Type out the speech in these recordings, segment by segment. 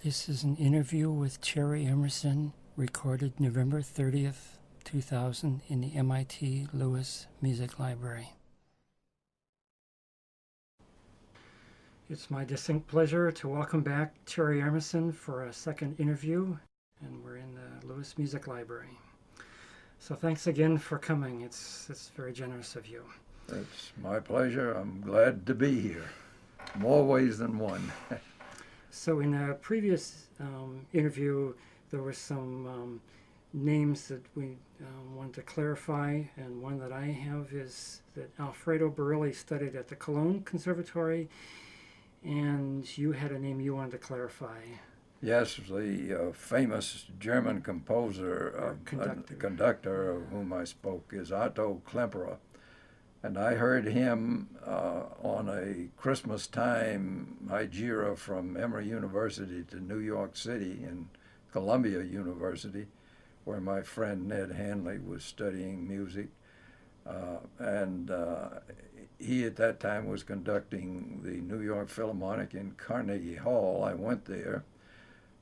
This is an interview with Cherry Emerson, recorded November 30th, 2000 in the MIT Lewis Music Library. It's my distinct pleasure to welcome back Cherry Emerson for a second interview, and we're in the Lewis Music Library. So thanks again for coming. It's very generous of you. It's my pleasure. I'm glad to be here. More ways than one. So in a previous interview, there were some names that we wanted to clarify, and one that I have is that Alfredo Barilli studied at the Cologne Conservatory, and you had a name you wanted to clarify. Yes, the famous German composer, conductor of whom I spoke is Otto Klemperer. And I heard him on a Christmas time Hygira from Emory University to New York City and Columbia University, where my friend Ned Hanley was studying music. And he at that time was conducting the New York Philharmonic in Carnegie Hall. I went there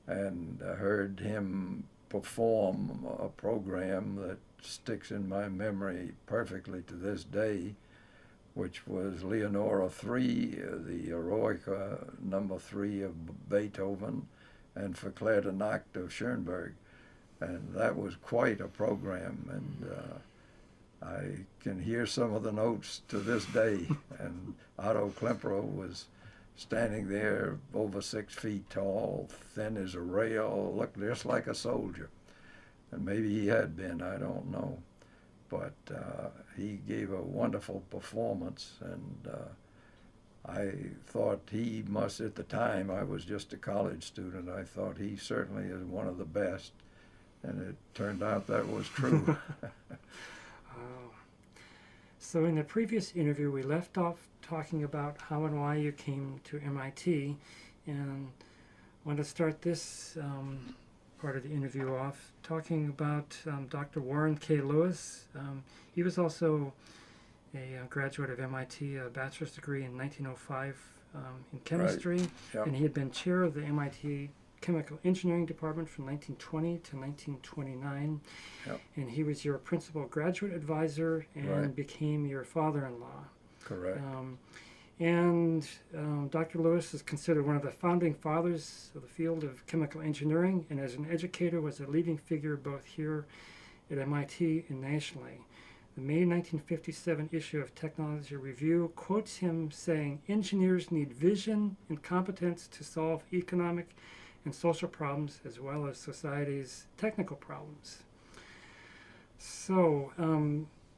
and heard him perform a program that sticks in my memory perfectly to this day, which was Leonora 3, the Eroica number 3 of Beethoven, and Verklärte Nacht of Schoenberg. And that was quite a program, and I can hear some of the notes to this day. And Otto Klemperer was standing there over 6 feet tall, thin as a rail, looked just like a soldier. And maybe he had been, I don't know. But he gave a wonderful performance, and I thought he must, at the time, I was just a college student, I thought he certainly is one of the best. And it turned out that was true. So in the previous interview, we left off talking about how and why you came to MIT, and I want to start this part of the interview off talking about Dr. Warren K. Lewis. He was also a graduate of MIT, a bachelor's degree in 1905 in chemistry, Right. Yep. and he had been chair of the MIT Chemical Engineering Department from 1920 to 1929, Yep. and he was your principal graduate advisor and Right. became your father-in-law. Correct. Dr. Lewis is considered one of the founding fathers of the field of chemical engineering, and as an educator was a leading figure both here at MIT and nationally. The May 1957 issue of Technology Review quotes him saying, "Engineers need vision and competence to solve economic and social problems as well as society's technical problems." So,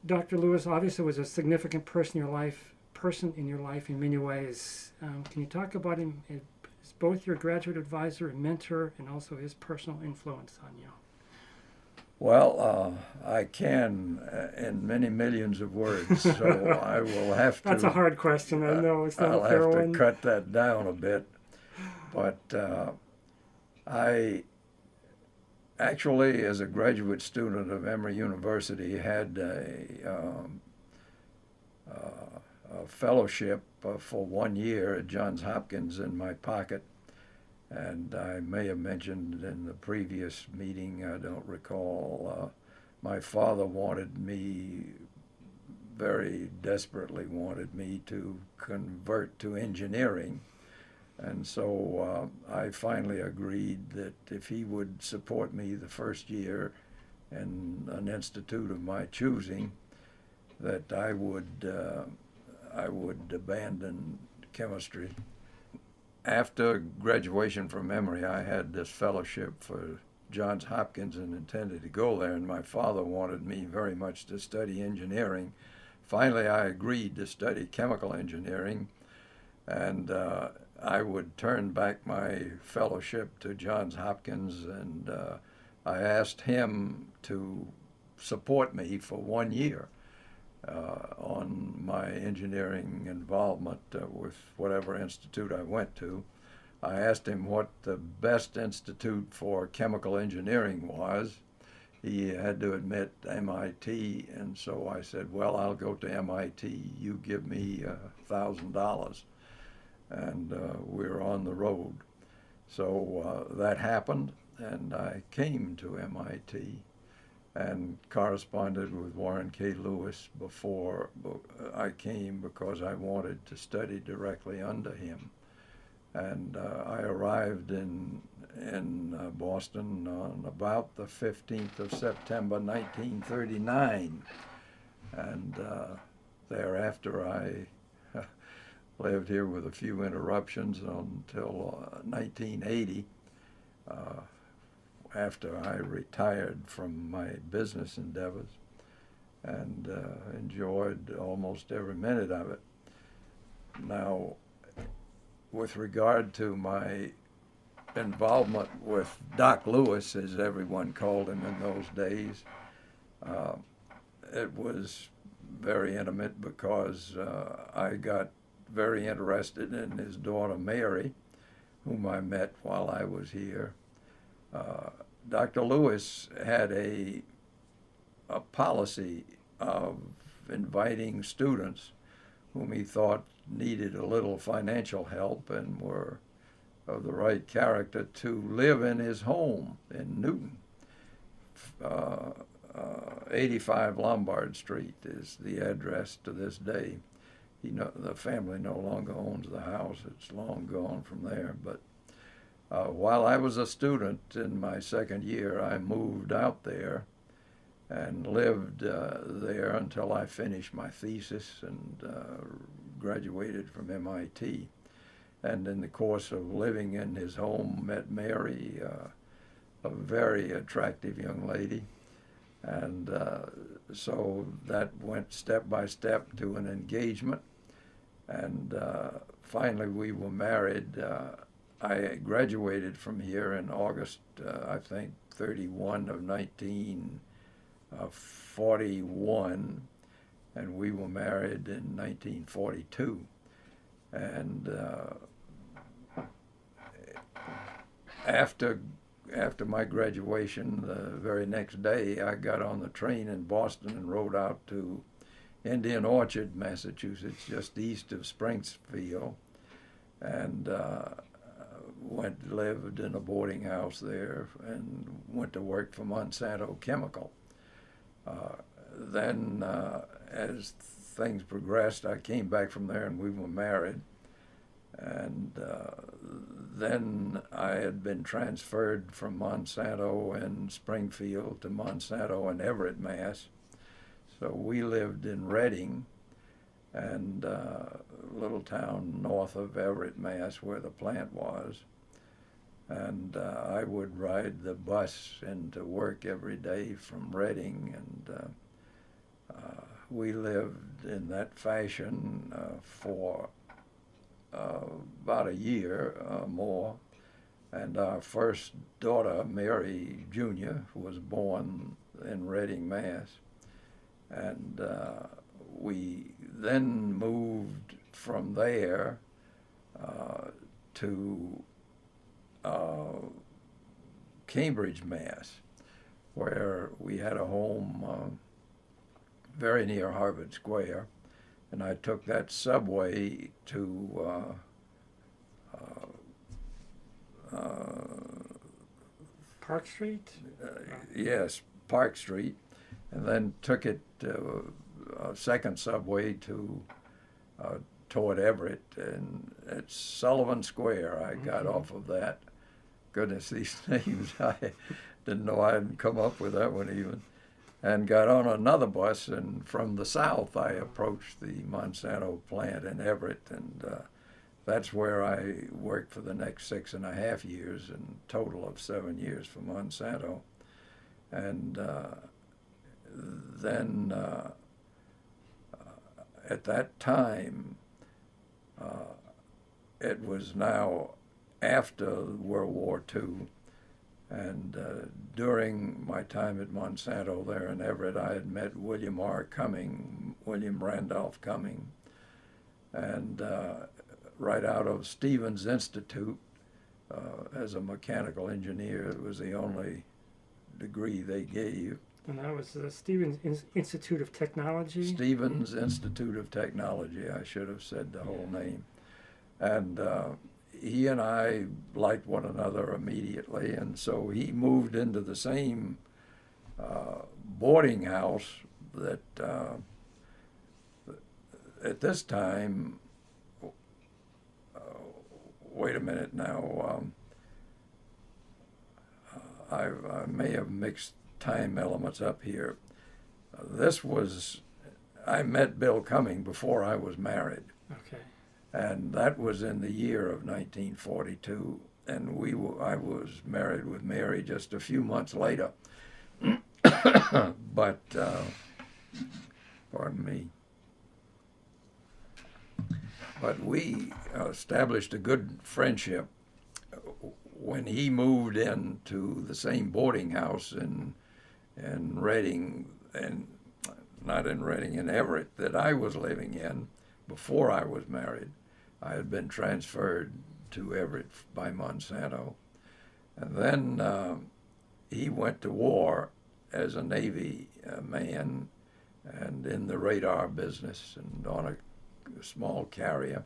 Dr. Lewis obviously was a significant person in your life in many ways. Can you talk about him as both your graduate advisor and mentor, and also his personal influence on you? Well, I can in many millions of words, so I will have to. That's a hard question. I know it's not a fair one. I'll have to cut that down a bit. But I actually, as a graduate student of Emory University, had a fellowship for 1 year at Johns Hopkins in my pocket. And I may have mentioned in the previous meeting, I don't recall, my father very desperately wanted me to convert to engineering. And so I finally agreed that if he would support me the first year in an institute of my choosing, that I would abandon chemistry. After graduation from Emory, I had this fellowship for Johns Hopkins and intended to go there, and my father wanted me very much to study engineering. Finally, I agreed to study chemical engineering, and I would turn back my fellowship to Johns Hopkins, and I asked him to support me for 1 year on my engineering involvement with whatever institute I went to. I asked him what the best institute for chemical engineering was. He had to admit MIT, and so I said, well, I'll go to MIT. You give me $1,000. And we're on the road. So that happened, and I came to MIT and corresponded with Warren K. Lewis before I came, because I wanted to study directly under him. And I arrived in Boston on about the 15th of September 1939, and thereafter I lived here with a few interruptions until 1980, after I retired from my business endeavors, and enjoyed almost every minute of it. Now, with regard to my involvement with Doc Lewis, as everyone called him in those days, it was very intimate, because I got very interested in his daughter Mary, whom I met while I was here. Dr. Lewis had a policy of inviting students whom he thought needed a little financial help and were of the right character to live in his home in Newton. 85 Lombard Street is the address to this day. The family no longer owns the house. It's long gone from there. But while I was a student in my second year, I moved out there and lived there until I finished my thesis and graduated from MIT. And in the course of living in his home, met Mary, a very attractive young lady. And so that went step by step to an engagement. And finally we were married. I graduated from here in August, I think, 31 of 1941, and we were married in 1942. And after my graduation, the very next day, I got on the train in Boston and rode out to Indian Orchard, Massachusetts, just east of Springfield, and lived in a boarding house there and went to work for Monsanto Chemical. Then, as things progressed, I came back from there and we were married. And then I had been transferred from Monsanto in Springfield to Monsanto in Everett, Mass. So we lived in Reading, and a little town north of Everett, Mass, where the plant was. And I would ride the bus into work every day from Reading, and we lived in that fashion for about a year more. And our first daughter, Mary Jr., was born in Reading, Mass. And we then moved from there to Cambridge, Mass, where we had a home very near Harvard Square, and I took that subway to Park Street? Yes, Park Street, and then took it a second subway to toward Everett, and at Sullivan Square I got off of that. Goodness, these names, I didn't know I hadn't come up with that one even. And got on another bus, and from the south I approached the Monsanto plant in Everett, and that's where I worked for the next 6.5 years, and total of 7 years for Monsanto. And then at that time, it was now after World War II, and during my time at Monsanto there in Everett, I had met William Randolph Cumming, and right out of Stevens Institute as a mechanical engineer. It was the only degree they gave. And that was the Stevens Institute of Technology? Stevens Institute of Technology. I should have said the whole name. And he and I liked one another immediately, and so he moved into the same boarding house that at this time, wait a minute now, I may have mixed time elements up here. I met Bill Cumming before I was married. Okay. And that was in the year of 1942, and I was married with Mary just a few months later. But, pardon me. But we established a good friendship when he moved into the same boarding house in Reading, and not in Reading, in Everett, that I was living in before I was married. I had been transferred to Everett by Monsanto. And then he went to war as a Navy man and in the radar business and on a small carrier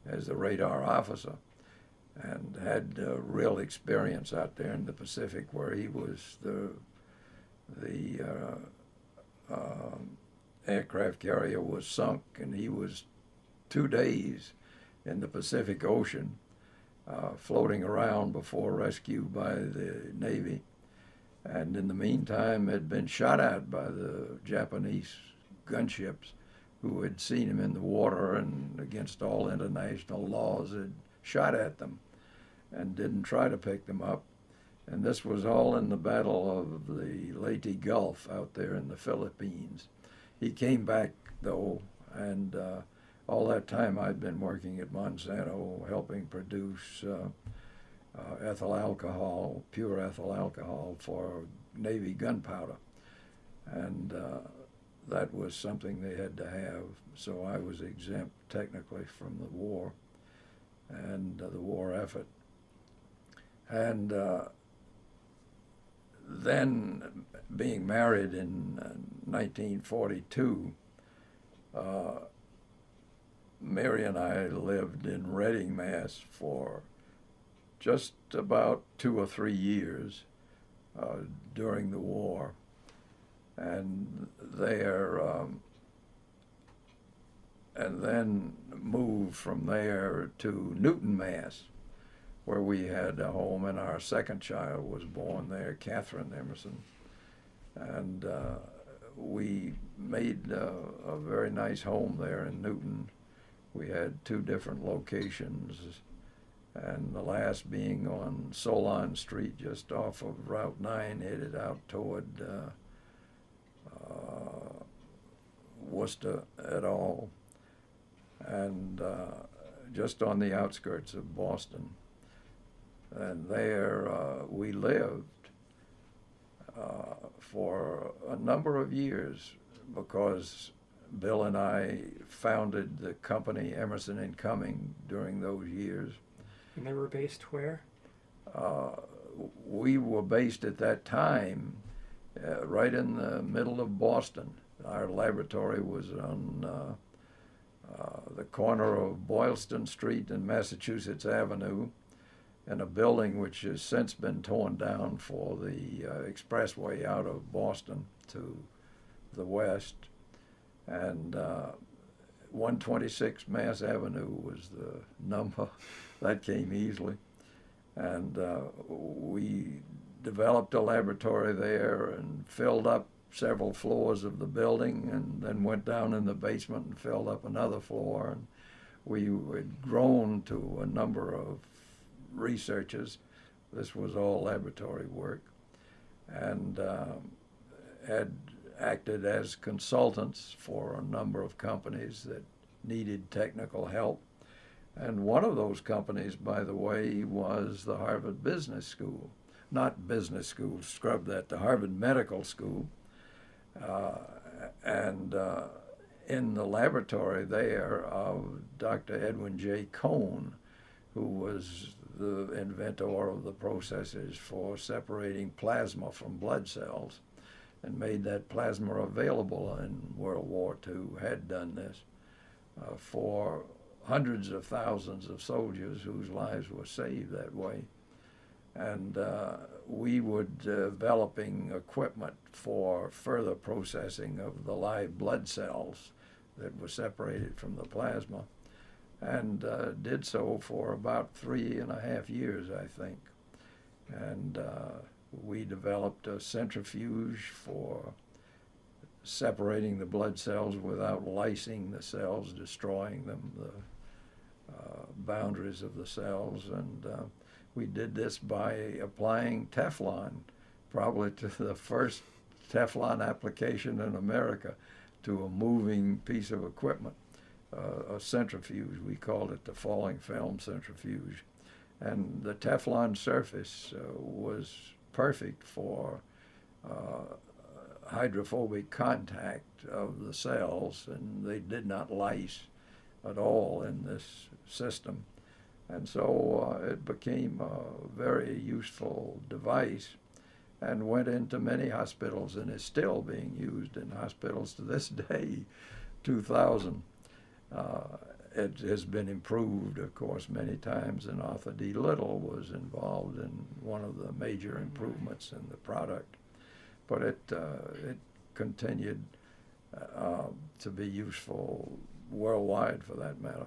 as a radar officer, and had real experience out there in the Pacific, where he was the aircraft carrier was sunk, and he was 2 days in the Pacific Ocean, floating around before rescue by the Navy, and in the meantime had been shot at by the Japanese gunships, who had seen him in the water and against all international laws had shot at them and didn't try to pick them up. And this was all in the Battle of the Leyte Gulf out there in the Philippines. He came back, though, and all that time I'd been working at Monsanto, helping produce ethyl alcohol, pure ethyl alcohol for Navy gunpowder. And that was something they had to have, so I was exempt technically from the war and the war effort. And then, being married in 1942, Mary and I lived in Reading, Mass. For just about 2 or 3 years during the war, and then moved from there to Newton, Mass., where we had a home, and our second child was born there, Catherine Emerson. And we made a very nice home there in Newton. We had 2 different locations, and the last being on Solon Street, just off of Route 9, headed out toward Worcester et al., and just on the outskirts of Boston. And there we lived for a number of years, because Bill and I founded the company Emerson and Cumming during those years. And they were based where? We were based at that time right in the middle of Boston. Our laboratory was on the corner of Boylston Street and Massachusetts Avenue, in a building which has since been torn down for the expressway out of Boston to the west. And 126 Mass Avenue was the number. That came easily. And we developed a laboratory there and filled up several floors of the building, and then went down in the basement and filled up another floor. And we had grown to a number of researchers. This was all laboratory work, and had acted as consultants for a number of companies that needed technical help. And one of those companies, by the way, was the Harvard Business School. Not business school, scrub that, the Harvard Medical School. And in the laboratory there of Dr. Edwin J. Cohn, who was the inventor of the processes for separating plasma from blood cells and made that plasma available in World War II, had done this for hundreds of thousands of soldiers whose lives were saved that way. And we were developing equipment for further processing of the live blood cells that were separated from the plasma, and did so for about 3.5 years, I think. And we developed a centrifuge for separating the blood cells without lysing the cells, destroying them, the boundaries of the cells. And we did this by applying Teflon, probably to the first Teflon application in America, to a moving piece of equipment, a centrifuge. We called it the falling film centrifuge. And the Teflon surface was perfect for hydrophobic contact of the cells, and they did not lyse at all in this system. And so it became a very useful device and went into many hospitals and is still being used in hospitals to this day, 2000. It has been improved, of course, many times, and Arthur D. Little was involved in one of the major improvements in the product. But it continued to be useful worldwide, for that matter.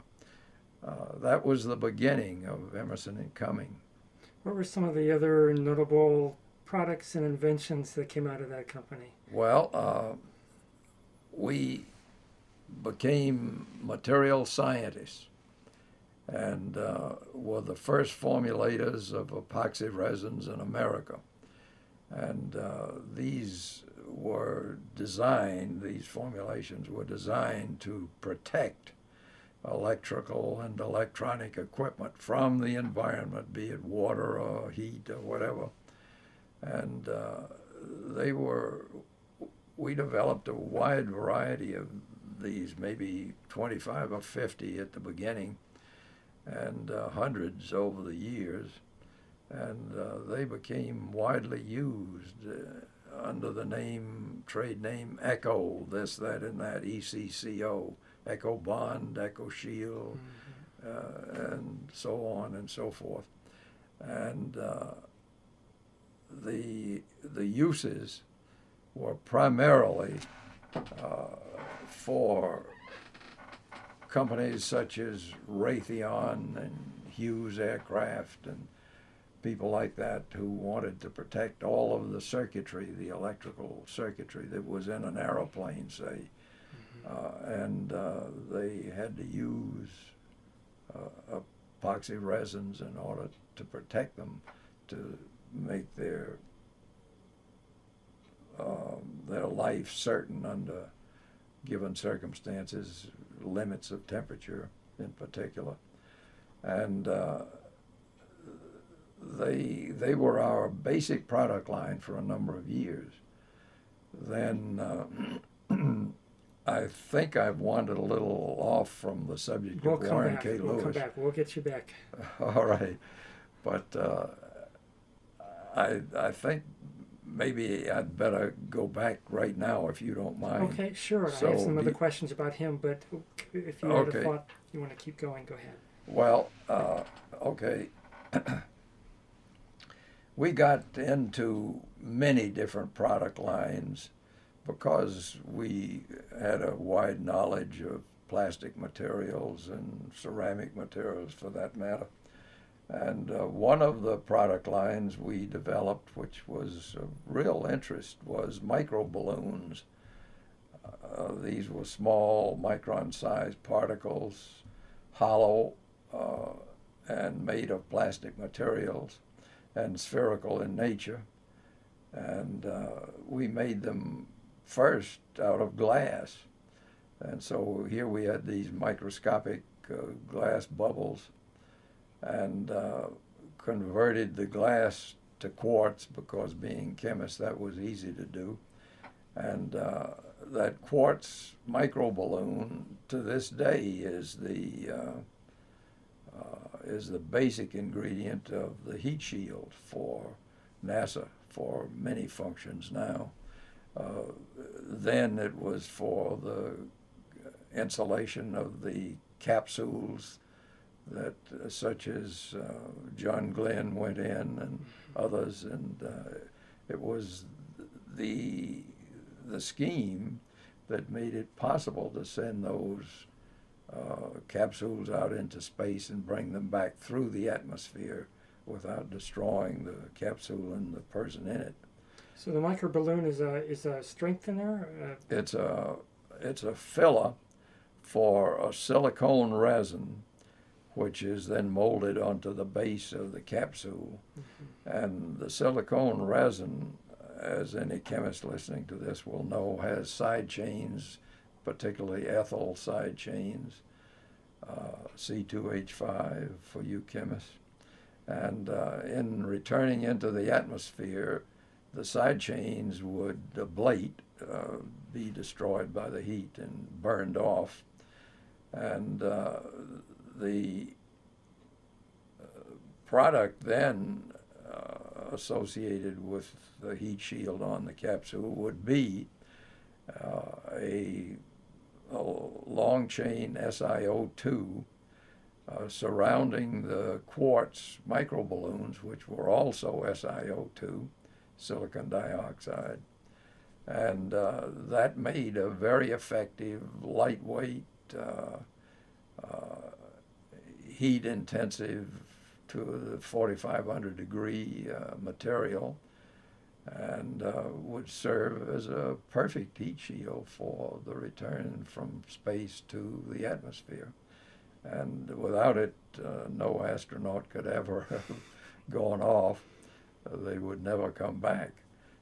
That was the beginning of Emerson and Cumming. What were some of the other notable products and inventions that came out of that company? Well, we became material scientists and were the first formulators of epoxy resins in America. And these formulations were designed to protect electrical and electronic equipment from the environment, be it water or heat or whatever. And we developed a wide variety of these, maybe 25 or 50 at the beginning, and hundreds over the years. And they became widely used under the trade name Echo, this, that, and that, ECCO, Echo Bond, Echo Shield, and so on and so forth. And the uses were primarily for companies such as Raytheon and Hughes Aircraft and people like that who wanted to protect all of the circuitry, the electrical circuitry that was in an aeroplane, say. And they had to use epoxy resins in order to protect them, to make their life certain under given circumstances, limits of temperature in particular. And they were our basic product line for a number of years. Then I think I've wandered a little off from the subject of Warren K. Lewis. We'll come back. We'll get you back. All right. But I think maybe I'd better go back right now, if you don't mind. Okay, sure. I have some other questions about him, but if you had a thought you want to keep going, go ahead. Well, okay. We got into many different product lines because we had a wide knowledge of plastic materials and ceramic materials, for that matter. And one of the product lines we developed, which was of real interest, was microballoons. These were small micron-sized particles, hollow and made of plastic materials and spherical in nature. And we made them first out of glass. And so here we had these microscopic glass bubbles, and converted the glass to quartz, because being chemists that was easy to do. And that quartz microballoon to this day is the basic ingredient of the heat shield for NASA for many functions now. Then it was for the insulation of the capsules that such as John Glenn went in and others, and it was the scheme that made it possible to send those capsules out into space and bring them back through the atmosphere without destroying the capsule and the person in it. So the microballoon is a strengthener? It's a filler for a silicone resin, which is then molded onto the base of the capsule. Mm-hmm. And the silicone resin, as any chemist listening to this will know, has side chains, particularly ethyl side chains, C2H5 for you chemists. And in returning into the atmosphere, the side chains would ablate, be destroyed by the heat and burned off. And the product then associated with the heat shield on the capsule would be a long chain SiO2 surrounding the quartz microballoons, which were also SiO2, silicon dioxide. And that made a very effective, lightweight, heat-intensive to the 4,500 degree material, and would serve as a perfect heat shield for the return from space to the atmosphere. And without it, no astronaut could ever have gone off. They would never come back.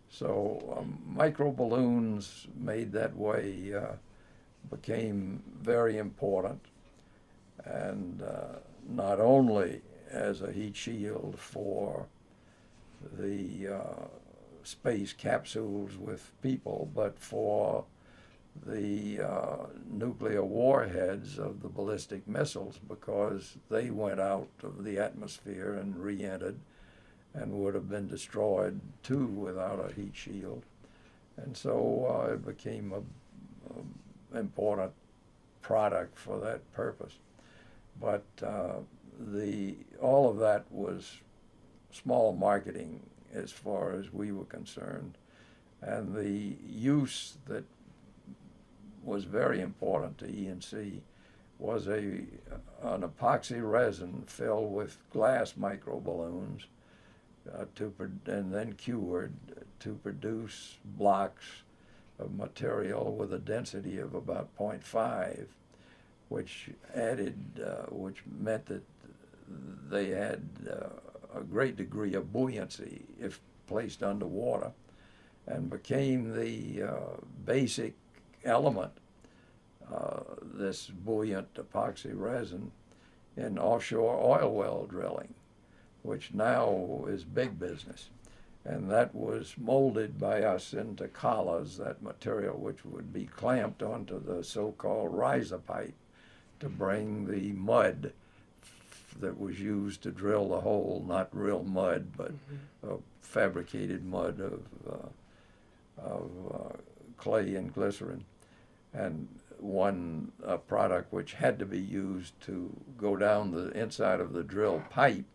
So microballoons made that way became very important, and not only as a heat shield for the space capsules with people, but for the nuclear warheads of the ballistic missiles, because they went out of the atmosphere and re-entered and would have been destroyed too without a heat shield. And so it became an important product for that purpose. But all of that was small marketing as far as we were concerned. And the use that was very important to E&C was an epoxy resin filled with glass microballoons and then cured to produce blocks of material with a density of about 0.5, which meant that they had a great degree of buoyancy if placed underwater, and became the basic element, this buoyant epoxy resin, in offshore oil well drilling, which now is big business. And that was molded by us into collars, that material which would be clamped onto the so-called riser pipe to bring the mud that was used to drill the hole, not real mud, but fabricated mud of clay and glycerin. And one product which had to be used to go down the inside of the drill pipe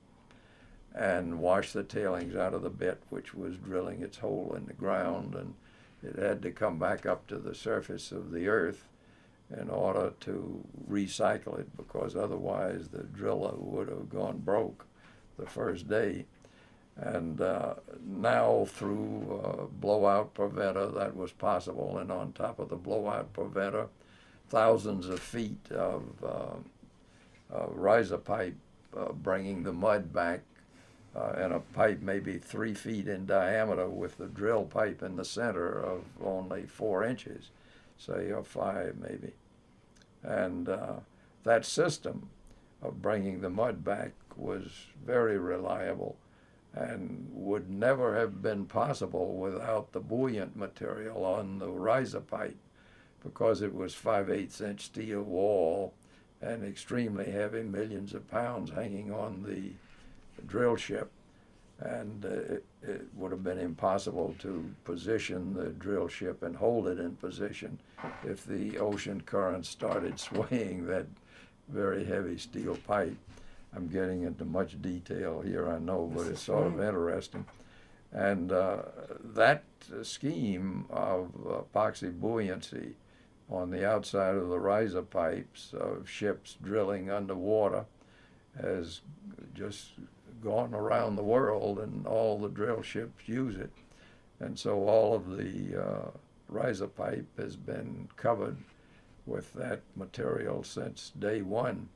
and wash the tailings out of the bit, which was drilling its hole in the ground, and it had to come back up to the surface of the earth in order to recycle it, because otherwise the driller would have gone broke the first day. And now through blowout preventer that was possible, and on top of the blowout preventer, thousands of feet of riser pipe bringing the mud back, and a pipe maybe 3 feet in diameter with the drill pipe in the center of only 4 inches, say, or 5 maybe. And that system of bringing the mud back was very reliable and would never have been possible without the buoyant material on the riser pipe, because it was 5/8 inch steel wall and extremely heavy, millions of pounds hanging on the drill ship, and it would have been impossible to position the drill ship and hold it in position if the ocean current started swaying that very heavy steel pipe. I'm getting into much detail here, I know, but This it's is sort of fine. interesting. And that scheme of epoxy buoyancy on the outside of the riser pipes of ships drilling underwater has just gone around the world, and all the drill ships use it. And so all of the riser pipe has been covered with that material since day one.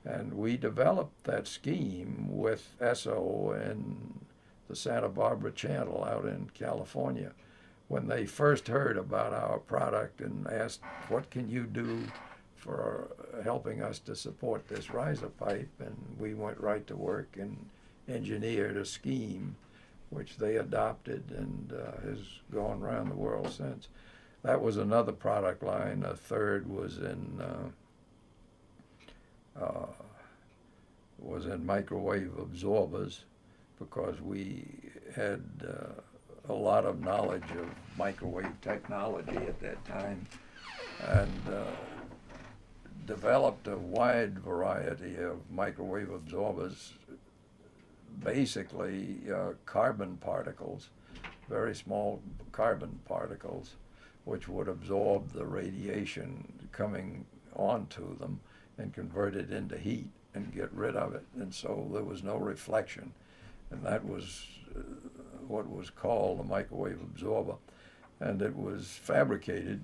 And we developed that scheme with Esso in the Santa Barbara Channel out in California. When they first heard about our product and asked, what can you do for helping us to support this riser pipe? And we went right to work and engineered a scheme which they adopted and has gone around the world since. That was another product line. A third was in microwave absorbers, because we had a lot of knowledge of microwave technology at that time, and developed a wide variety of microwave absorbers, basically carbon particles, very small carbon particles, which would absorb the radiation coming onto them and convert it into heat and get rid of it. And so there was no reflection. And that was what was called a microwave absorber. And it was fabricated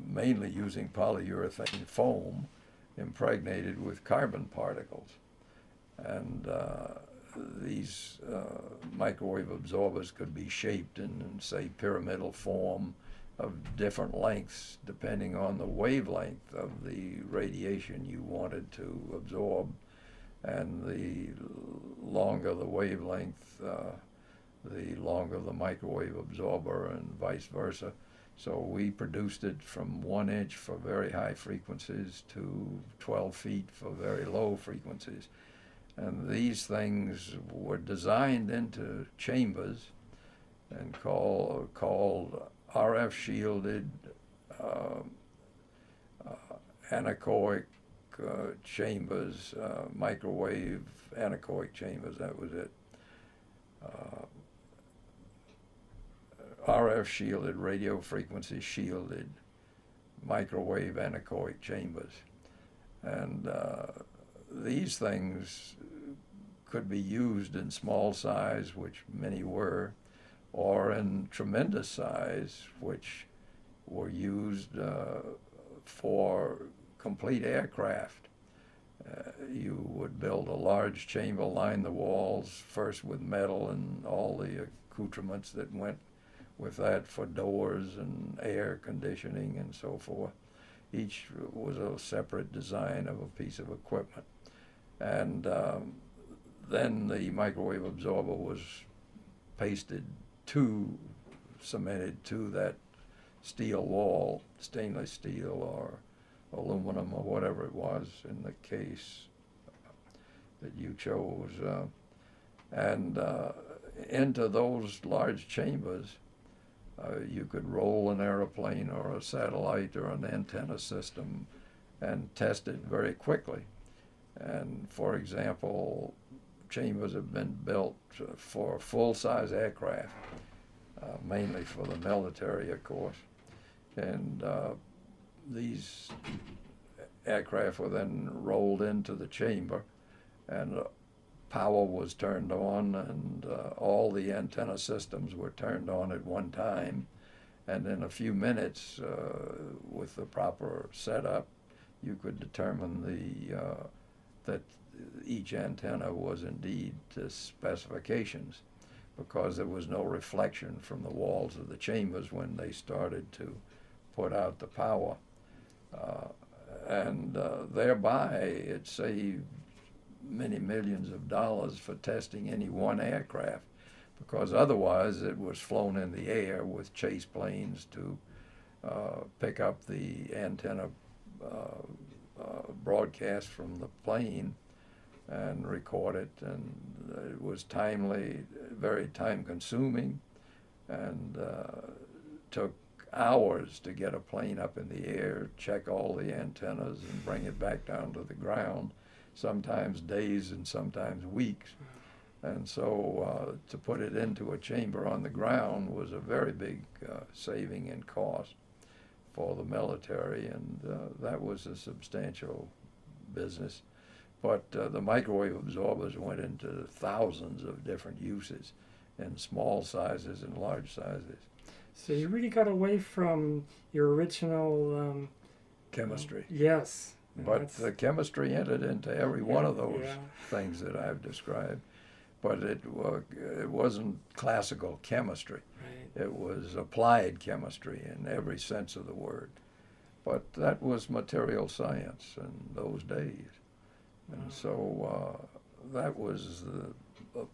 mainly using polyurethane foam impregnated with carbon particles. And these microwave absorbers could be shaped in, say, pyramidal form of different lengths depending on the wavelength of the radiation you wanted to absorb. And the longer the wavelength, the longer the microwave absorber, and vice versa. So we produced it from 1 inch for very high frequencies to 12 feet for very low frequencies. And these things were designed into chambers and called RF shielded anechoic chambers, microwave anechoic chambers, that was it. RF shielded, radio frequency shielded microwave anechoic chambers. And these things could be used in small size, which many were, or in tremendous size, which were used for complete aircraft. You would build a large chamber, line the walls first with metal and all the accoutrements that went with that for doors and air conditioning and so forth. Each was a separate design of a piece of equipment. And then the microwave absorber was cemented to that steel wall, stainless steel or aluminum or whatever it was in the case that you chose. And into those large chambers, you could roll an airplane or a satellite or an antenna system and test it very quickly. And for example, chambers have been built for full-size aircraft, mainly for the military, of course. And these aircraft were then rolled into the chamber, and power was turned on, and all the antenna systems were turned on at one time. And in a few minutes, with the proper setup, you could determine that each antenna was indeed to specifications, because there was no reflection from the walls of the chambers when they started to put out the power. And thereby it saved many millions of dollars for testing any one aircraft, because otherwise it was flown in the air with chase planes to pick up the antenna broadcast from the plane and record it, and it was timely, very time consuming, and took hours to get a plane up in the air, check all the antennas, and bring it back down to the ground, sometimes days and sometimes weeks. And so to put it into a chamber on the ground was a very big saving in cost for the military, and that was a substantial business. But the microwave absorbers went into thousands of different uses in small sizes and large sizes. So you really got away from your original chemistry. Yes. But the chemistry entered into every one of those yeah. things that I've described. But it wasn't classical chemistry. Right. It was applied chemistry in every sense of the word. But that was material science in those days. And so that was a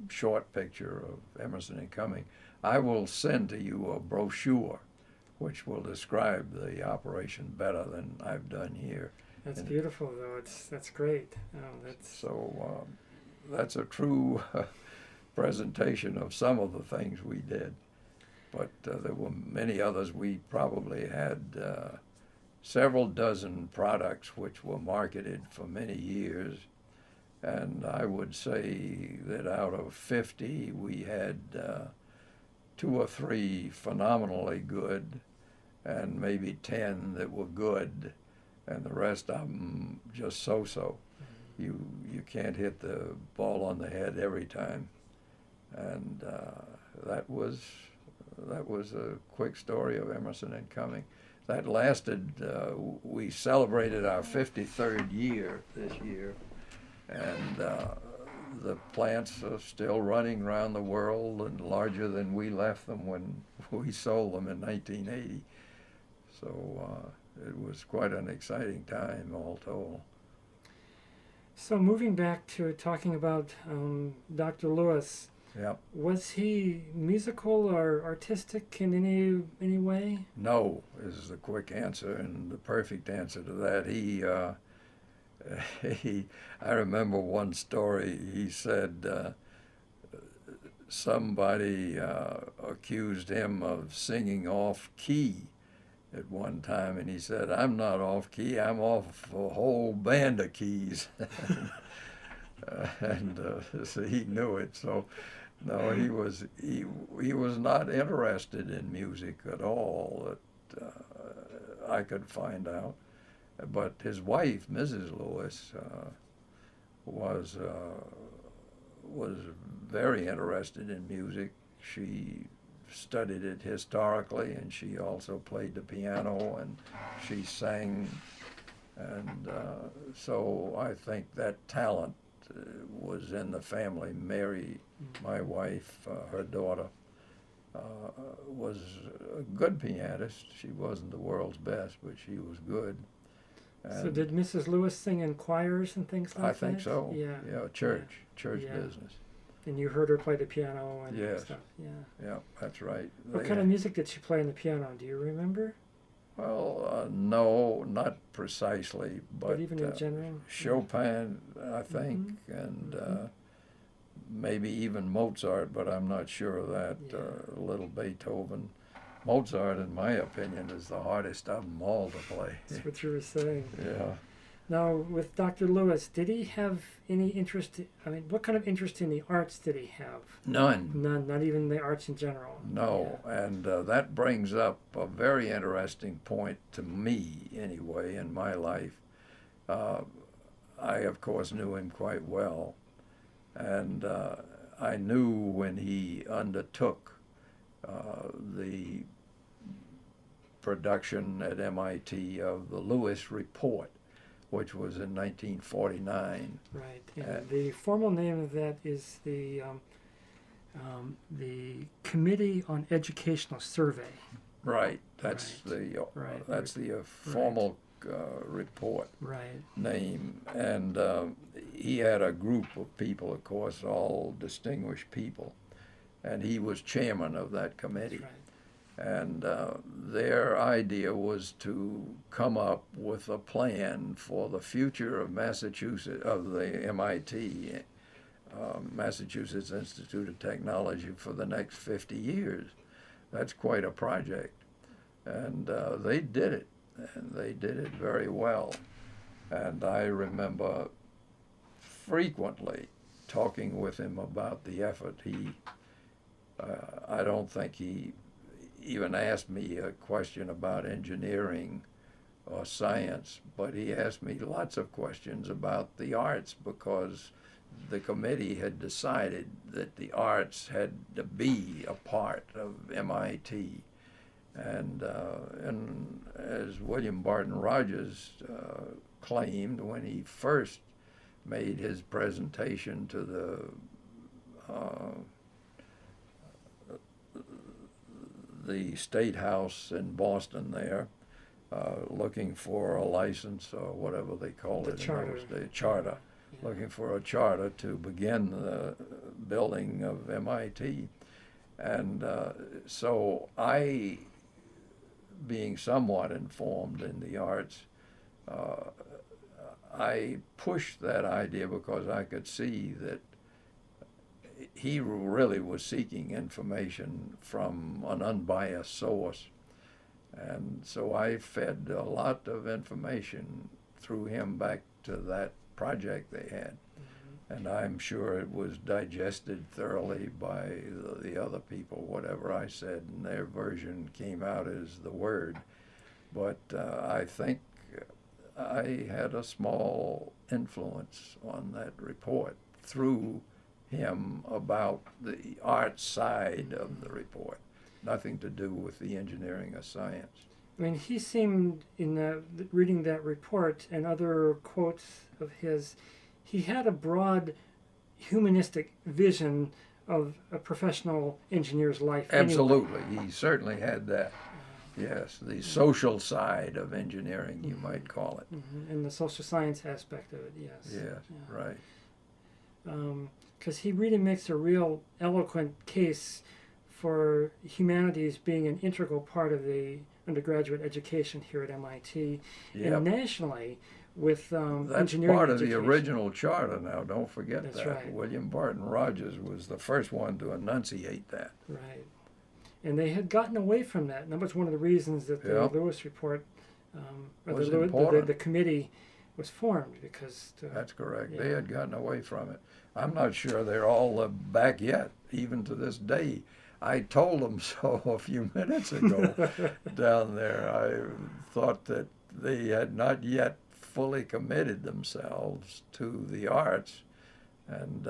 short picture of Emerson and Cumming. I will send to you a brochure which will describe the operation better than I've done here. That's beautiful, though. That's great. So that's a true presentation of some of the things we did. But there were many others. We probably had several dozen products which were marketed for many years. And I would say that out of 50, we had 2 or 3 phenomenally good, and maybe 10 that were good, and the rest of them just so-so. You can't hit the ball on the head every time, and that was a quick story of Emerson and Cumming. That lasted. We celebrated our 53rd year this year, and the plants are still running around the world and larger than we left them when we sold them in 1980. So it was quite an exciting time, all told. So moving back to talking about Dr. Lewis, Yep. Was he musical or artistic in any way? No is the quick answer, and the perfect answer to that. I remember one story. He said somebody accused him of singing off key at one time, and he said, "I'm not off key. I'm off a whole band of keys." So he knew it. So no, he was not interested in music at all that I could find out. But his wife, Mrs. Lewis, was very interested in music. She studied it historically, and she also played the piano, and she sang. And so I think that talent was in the family. Mary, my wife, her daughter, was a good pianist. She wasn't the world's best, but she was good. And so did Mrs. Lewis sing in choirs and things like that? I think so. Yeah. Yeah, church business. And you heard her play the piano and Yes. stuff. Yeah. Yeah, that's right. What kind of music did she play on the piano? Do you remember? Well, no, not precisely, but even in general? Chopin, I think, and maybe even Mozart, but I'm not sure of that. Yeah. A little Beethoven. Mozart, in my opinion, is the hardest of them all to play. That's what you were saying. Yeah. Now, with Dr. Lewis, did he have any interest? What kind of interest in the arts did he have? None. None, not even the arts in general. No, Yeah. and that brings up a very interesting point to me, anyway, in my life. I, of course, knew him quite well, and I knew when he undertook the production at MIT of the Lewis Report, which was in 1949. Right. And the formal name of that is the Committee on Educational Survey. Right. That's Right. the formal report Right. name, and he had a group of people, of course, all distinguished people, and he was chairman of that committee. That's right. And their idea was to come up with a plan for the future of Massachusetts, of the MIT, Massachusetts Institute of Technology, for the next 50 years. That's quite a project. And they did it, and they did it very well. And I remember frequently talking with him about the effort. I don't think he even asked me a question about engineering or science, but he asked me lots of questions about the arts, because the committee had decided that the arts had to be a part of MIT. And as William Barton Rogers claimed when he first made his presentation to the State House in Boston there, looking for a license or whatever they called it in those days, charter, yeah. Looking for a charter to begin the building of MIT. And so I, being somewhat informed in the arts, I pushed that idea because I could see that he really was seeking information from an unbiased source. And so I fed a lot of information through him back to that project they had. Mm-hmm. And I'm sure it was digested thoroughly by the other people, whatever I said, and their version came out as the word. But I think I had a small influence on that report through him about the art side of the report, nothing to do with the engineering or science. I mean, he seemed, in reading that report and other quotes of his, he had a broad humanistic vision of a professional engineer's life. Absolutely. Anyway. He certainly had that. Yes, the social side of engineering, you might call it. Mm-hmm. And the social science aspect of it, yes. Yes, yeah. Right. Because he really makes a real eloquent case for humanities being an integral part of the undergraduate education here at MIT, yep. And nationally with that's engineering part of education. The original charter now, don't forget that's that. Right. William Barton Rogers was the first one to enunciate that. Right. And they had gotten away from that, and that was one of the reasons that the yep. Lewis report, was the committee was formed, because... That's correct. Yeah. They had gotten away from it. I'm not sure they're all back yet, even to this day. I told them so a few minutes ago down there. I thought that they had not yet fully committed themselves to the arts, and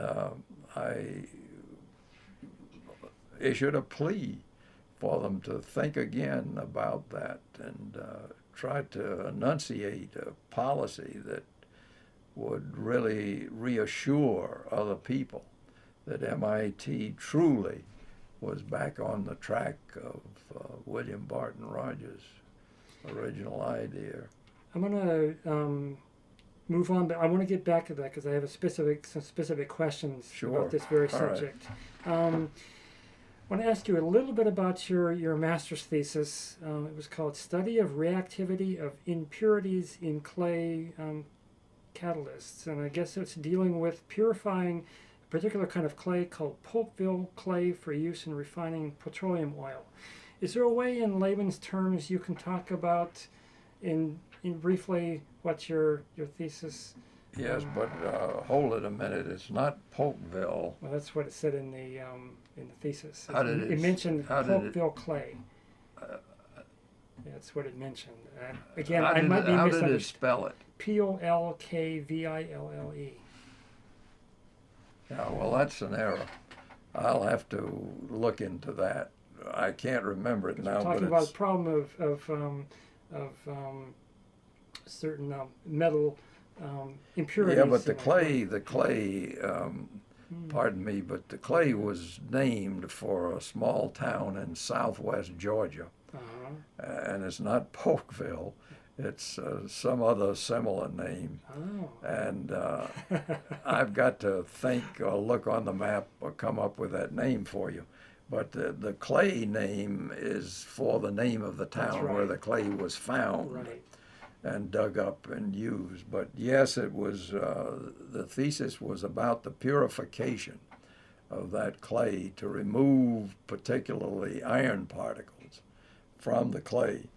I issued a plea for them to think again about that and try to enunciate a policy that would really reassure other people that MIT truly was back on the track of William Barton Rogers' original idea. I'm going to move on, but I want to get back to that because I have some specific questions about this very subject. Right. I want to ask you a little bit about your master's thesis. It was called Study of Reactivity of Impurities in Clay Catalysts, and I guess it's dealing with purifying a particular kind of clay called Polkville clay for use in refining petroleum oil. Is there a way, in layman's terms, you can talk about in briefly what your thesis? Yes, but hold it a minute. It's not Polkville. Well, that's what it said in the thesis. It mentioned Polkville clay. That's what it mentioned. Again, I might be misunderstanding. How did it spell it? Polkville. Yeah, well, that's an error. I'll have to look into that. I can't remember it now. We're talking about the problem of certain metal impurities. Yeah, but the clay. Pardon me, but the clay was named for a small town in southwest Georgia, and it's not Polkville. It's some other similar name. Oh. And I've got to think or look on the map or come up with that name for you. But the clay name is for the name of the town where the clay was found and dug up and used. But yes, it was, the thesis was about the purification of that clay to remove particularly iron particles from the clay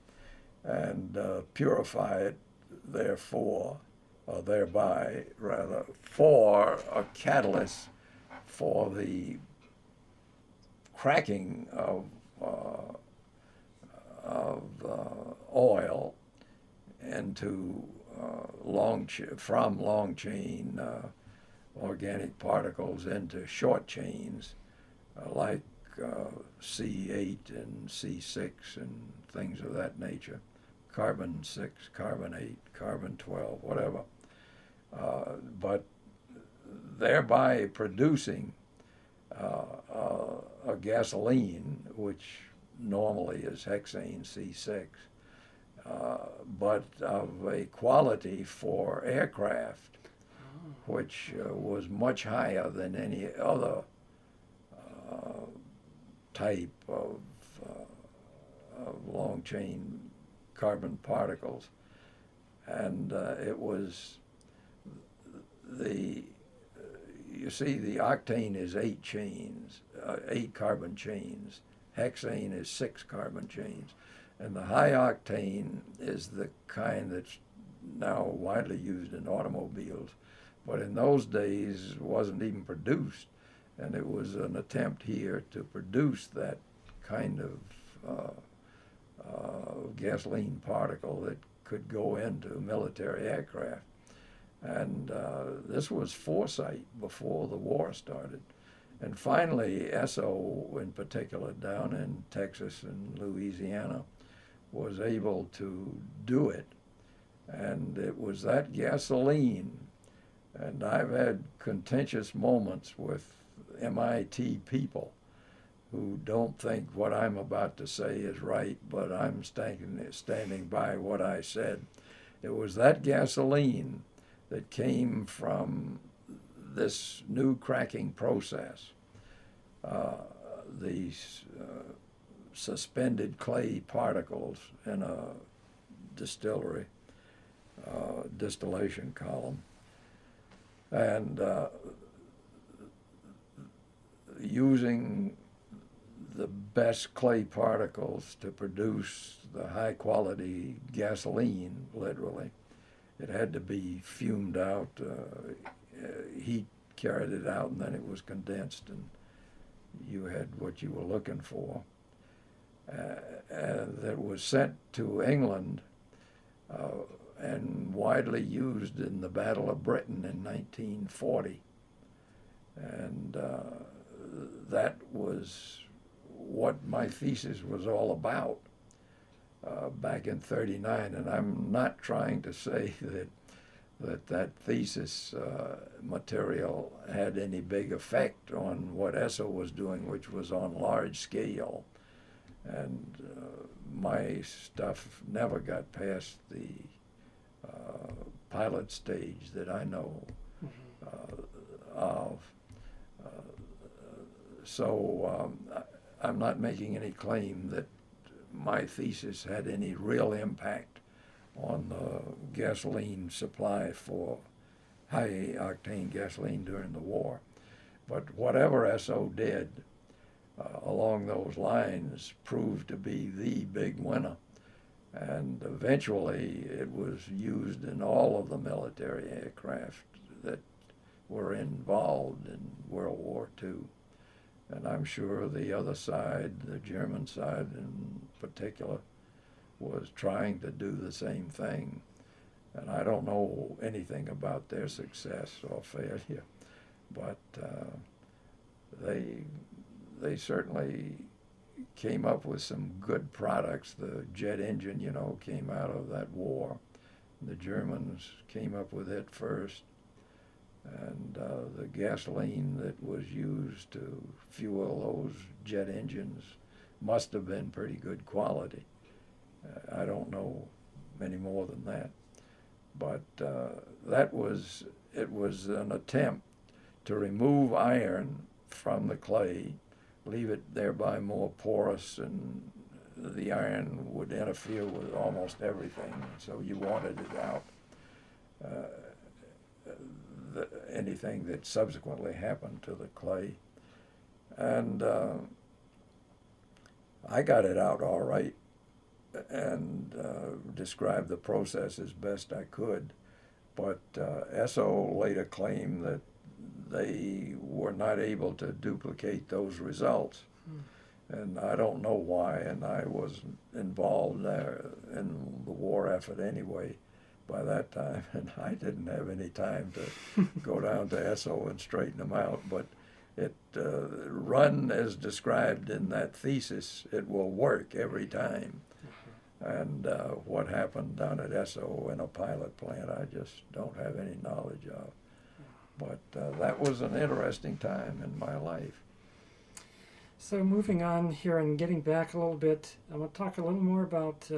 and purify it, therefore, or thereby rather, for a catalyst for the cracking of oil into from long chain organic particles into short chains like C8 and C6 and things of that nature, carbon 6, carbon 8, carbon 12, whatever, but thereby producing a gasoline, which normally is hexane C6, but of a quality for aircraft, which was much higher than any other type of long chain carbon particles. And it was you see, the octane is 8 chains, 8 carbon chains. Hexane is 6 carbon chains. And the high octane is the kind that's now widely used in automobiles, but in those days wasn't even produced. And it was an attempt here to produce that kind of gasoline particle that could go into military aircraft. And this was foresight before the war started. And finally, Esso in particular down in Texas and Louisiana was able to do it. And it was that gasoline. And I've had contentious moments with MIT people who don't think what I'm about to say is right, but I'm standing by what I said. It was that gasoline that came from this new cracking process, these suspended clay particles in a distillery, distillation column, and using the best clay particles to produce the high quality gasoline, literally. It had to be fumed out, heat carried it out, and then it was condensed, and you had what you were looking for. That was sent to England and widely used in the Battle of Britain in 1940. And that was what my thesis was all about back in '39. And I'm not trying to say that thesis material had any big effect on what Esso was doing, which was on large scale. And my stuff never got past the pilot stage that I know of. So I'm not making any claim that my thesis had any real impact on the gasoline supply for high octane gasoline during the war. But whatever Esso did along those lines proved to be the big winner. And eventually it was used in all of the military aircraft that were involved in World War II. And I'm sure the other side, the German side in particular, was trying to do the same thing. And I don't know anything about their success or failure, but they certainly came up with some good products. The jet engine, came out of that war. The Germans came up with it first. And the gasoline that was used to fuel those jet engines must have been pretty good quality. I don't know any more than that. But it was an attempt to remove iron from the clay, leave it thereby more porous, and the iron would interfere with almost everything, so you wanted it out. Anything that subsequently happened to the clay. And I got it out all right, and describe the process as best I could. But Esso later claimed that they were not able to duplicate those results. And I don't know why, and I was involved there in the war effort anyway by that time, and I didn't have any time to go down to Esso and straighten them out. But it run as described in that thesis, it will work every time. And what happened down at Esso in a pilot plant, I just don't have any knowledge of. But that was an interesting time in my life. So moving on here and getting back a little bit, I want to talk a little more about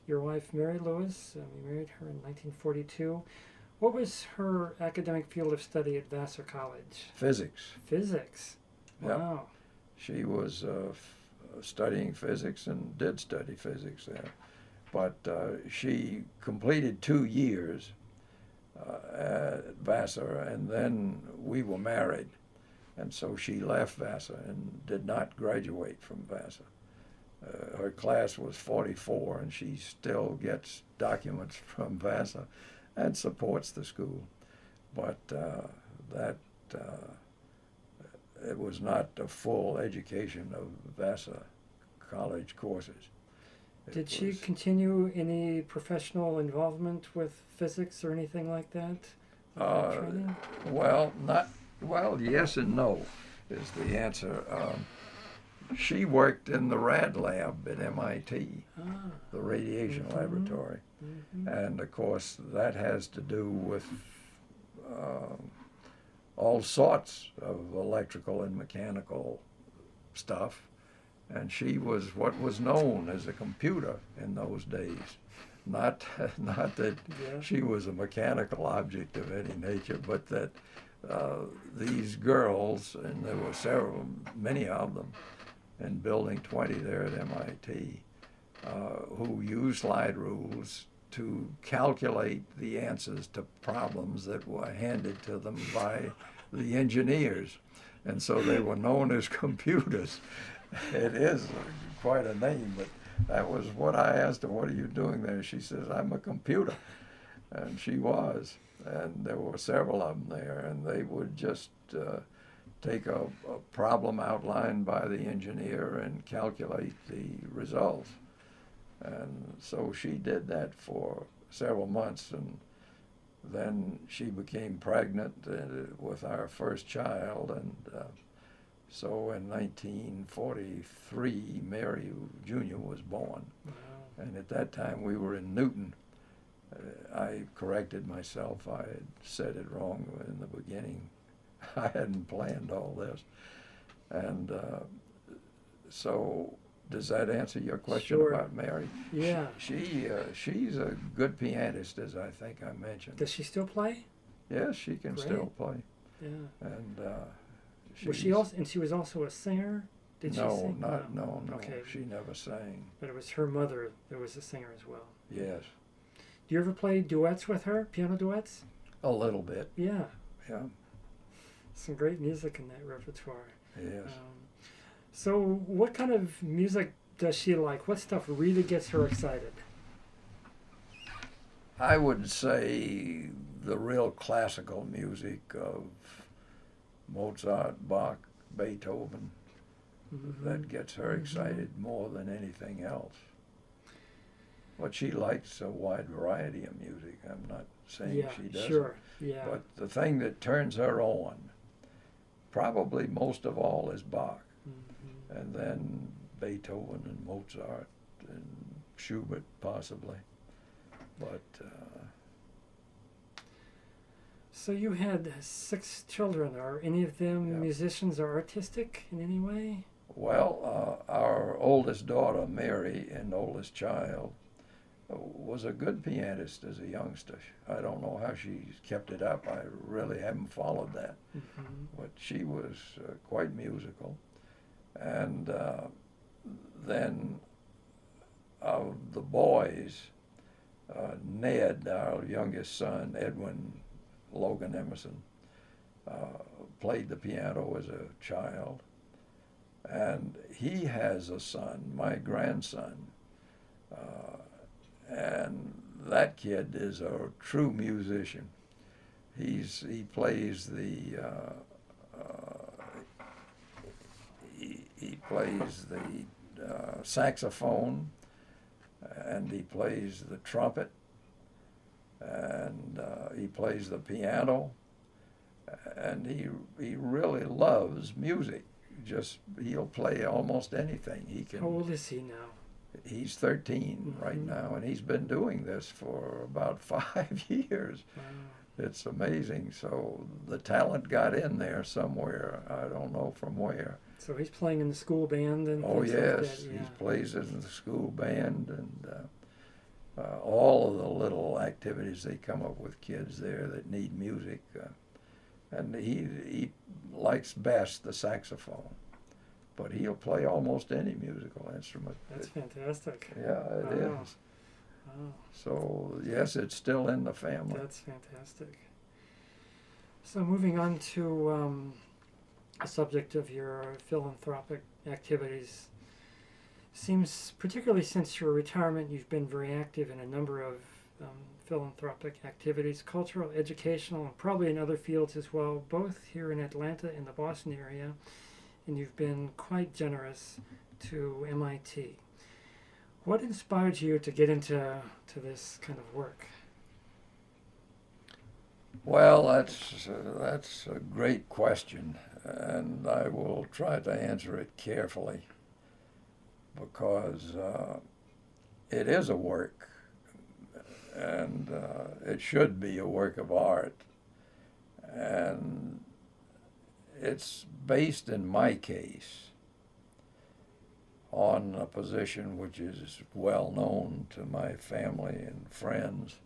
your wife, Mary Lewis. You married her in 1942. What was her academic field of study at Vassar College? Physics. Physics. Wow. Yep. She was studying physics and did study physics there. But she completed 2 years at Vassar, and then we were married. And so she left Vassar and did not graduate from Vassar. Her class was 44, and she still gets documents from Vassar and supports the school. But it was not a full education of Vassar College courses. Did she continue any professional involvement with physics or anything like that? Training? Well, yes and no is the answer. She worked in the RAD lab at MIT, the radiation laboratory. And of course, that has to do with all sorts of electrical and mechanical stuff. And she was what was known as a computer in those days. Not that she was a mechanical object of any nature, but that these girls, and there were many of them in Building 20 there at MIT, who used slide rules to calculate the answers to problems that were handed to them by the engineers. And so they were known as computers. It is quite a name, but that was what I asked her, "What are you doing there?" She says, "I'm a computer." And she was. And there were several of them there, and they would just take a problem outlined by the engineer and calculate the results. And so she did that for several months, and then she became pregnant with our first child, and so in 1943, Mary Jr. was born. Wow. And at that time, we were in Newton. I corrected myself. I had said it wrong in the beginning. I hadn't planned all this. And so does that answer your question Sure. about Mary? Yeah. She's a good pianist, as I think I mentioned. Does she still play? Yes, she can Great. still play. Yeah. And Was she also? And she was also a singer. Did she sing? No. Okay. She never sang. But it was her mother that was a singer as well. Yes. Do you ever play duets with her? Piano duets? A little bit. Yeah. Yeah. Some great music in that repertoire. Yes. So what kind of music does she like? What stuff really gets her excited? I would say the real classical music of Mozart, Bach, Beethoven, that gets her excited more than anything else. But she likes a wide variety of music. I'm not saying she doesn't. Sure. Yeah. But the thing that turns her on, probably most of all, is Bach. And then Beethoven and Mozart and Schubert, possibly. But so you had 6 children. Are any of them musicians or artistic in any way? Well, our oldest daughter, Mary, and oldest child, was a good pianist as a youngster. I don't know how she kept it up. I really haven't followed that. But she was quite musical. And then of the boys, Ned, our youngest son, Edwin Logan Emerson, played the piano as a child. And he has a son, my grandson, and that kid is a true musician. He plays the he plays the saxophone, and he plays the trumpet, and he plays the piano, and he really loves music. Just he'll play almost anything. He can. How old is he now? He's 13 right now, and he's been doing this for about 5 years. Wow. It's amazing. So the talent got in there somewhere. I don't know from where. So he's playing in the school band and Oh things yes, like that. Yeah. he plays in the school band, and all of the little activities they come up with kids there that need music. And he likes best the saxophone, but he'll play almost any musical instrument. That's fantastic. Yeah, it is. Wow. So yes, it's still in the family. That's fantastic. So moving on to a subject of your philanthropic activities, seems particularly since your retirement you've been very active in a number of philanthropic activities, cultural, educational, and probably in other fields as well, both here in Atlanta and the Boston area, and you've been quite generous to MIT. What inspired you to get into this kind of work? Well, that's a great question, and I will try to answer it carefully, because it is a work, and it should be a work of art, and it's based, in my case, on a position which is well known to my family and friends.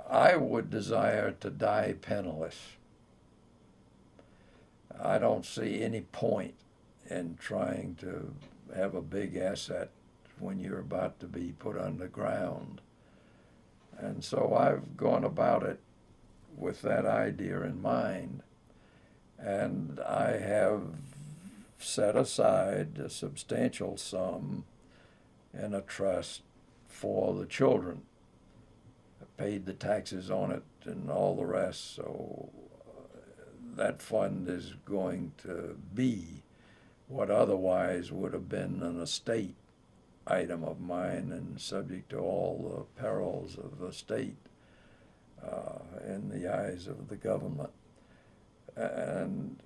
I would desire to die penniless. I don't see any point in trying to have a big asset when you're about to be put underground. And so I've gone about it with that idea in mind, and I have set aside a substantial sum in a trust for the children. I paid the taxes on it and all the rest, so that fund is going to be what otherwise would have been an estate item of mine and subject to all the perils of the state in the eyes of the government. And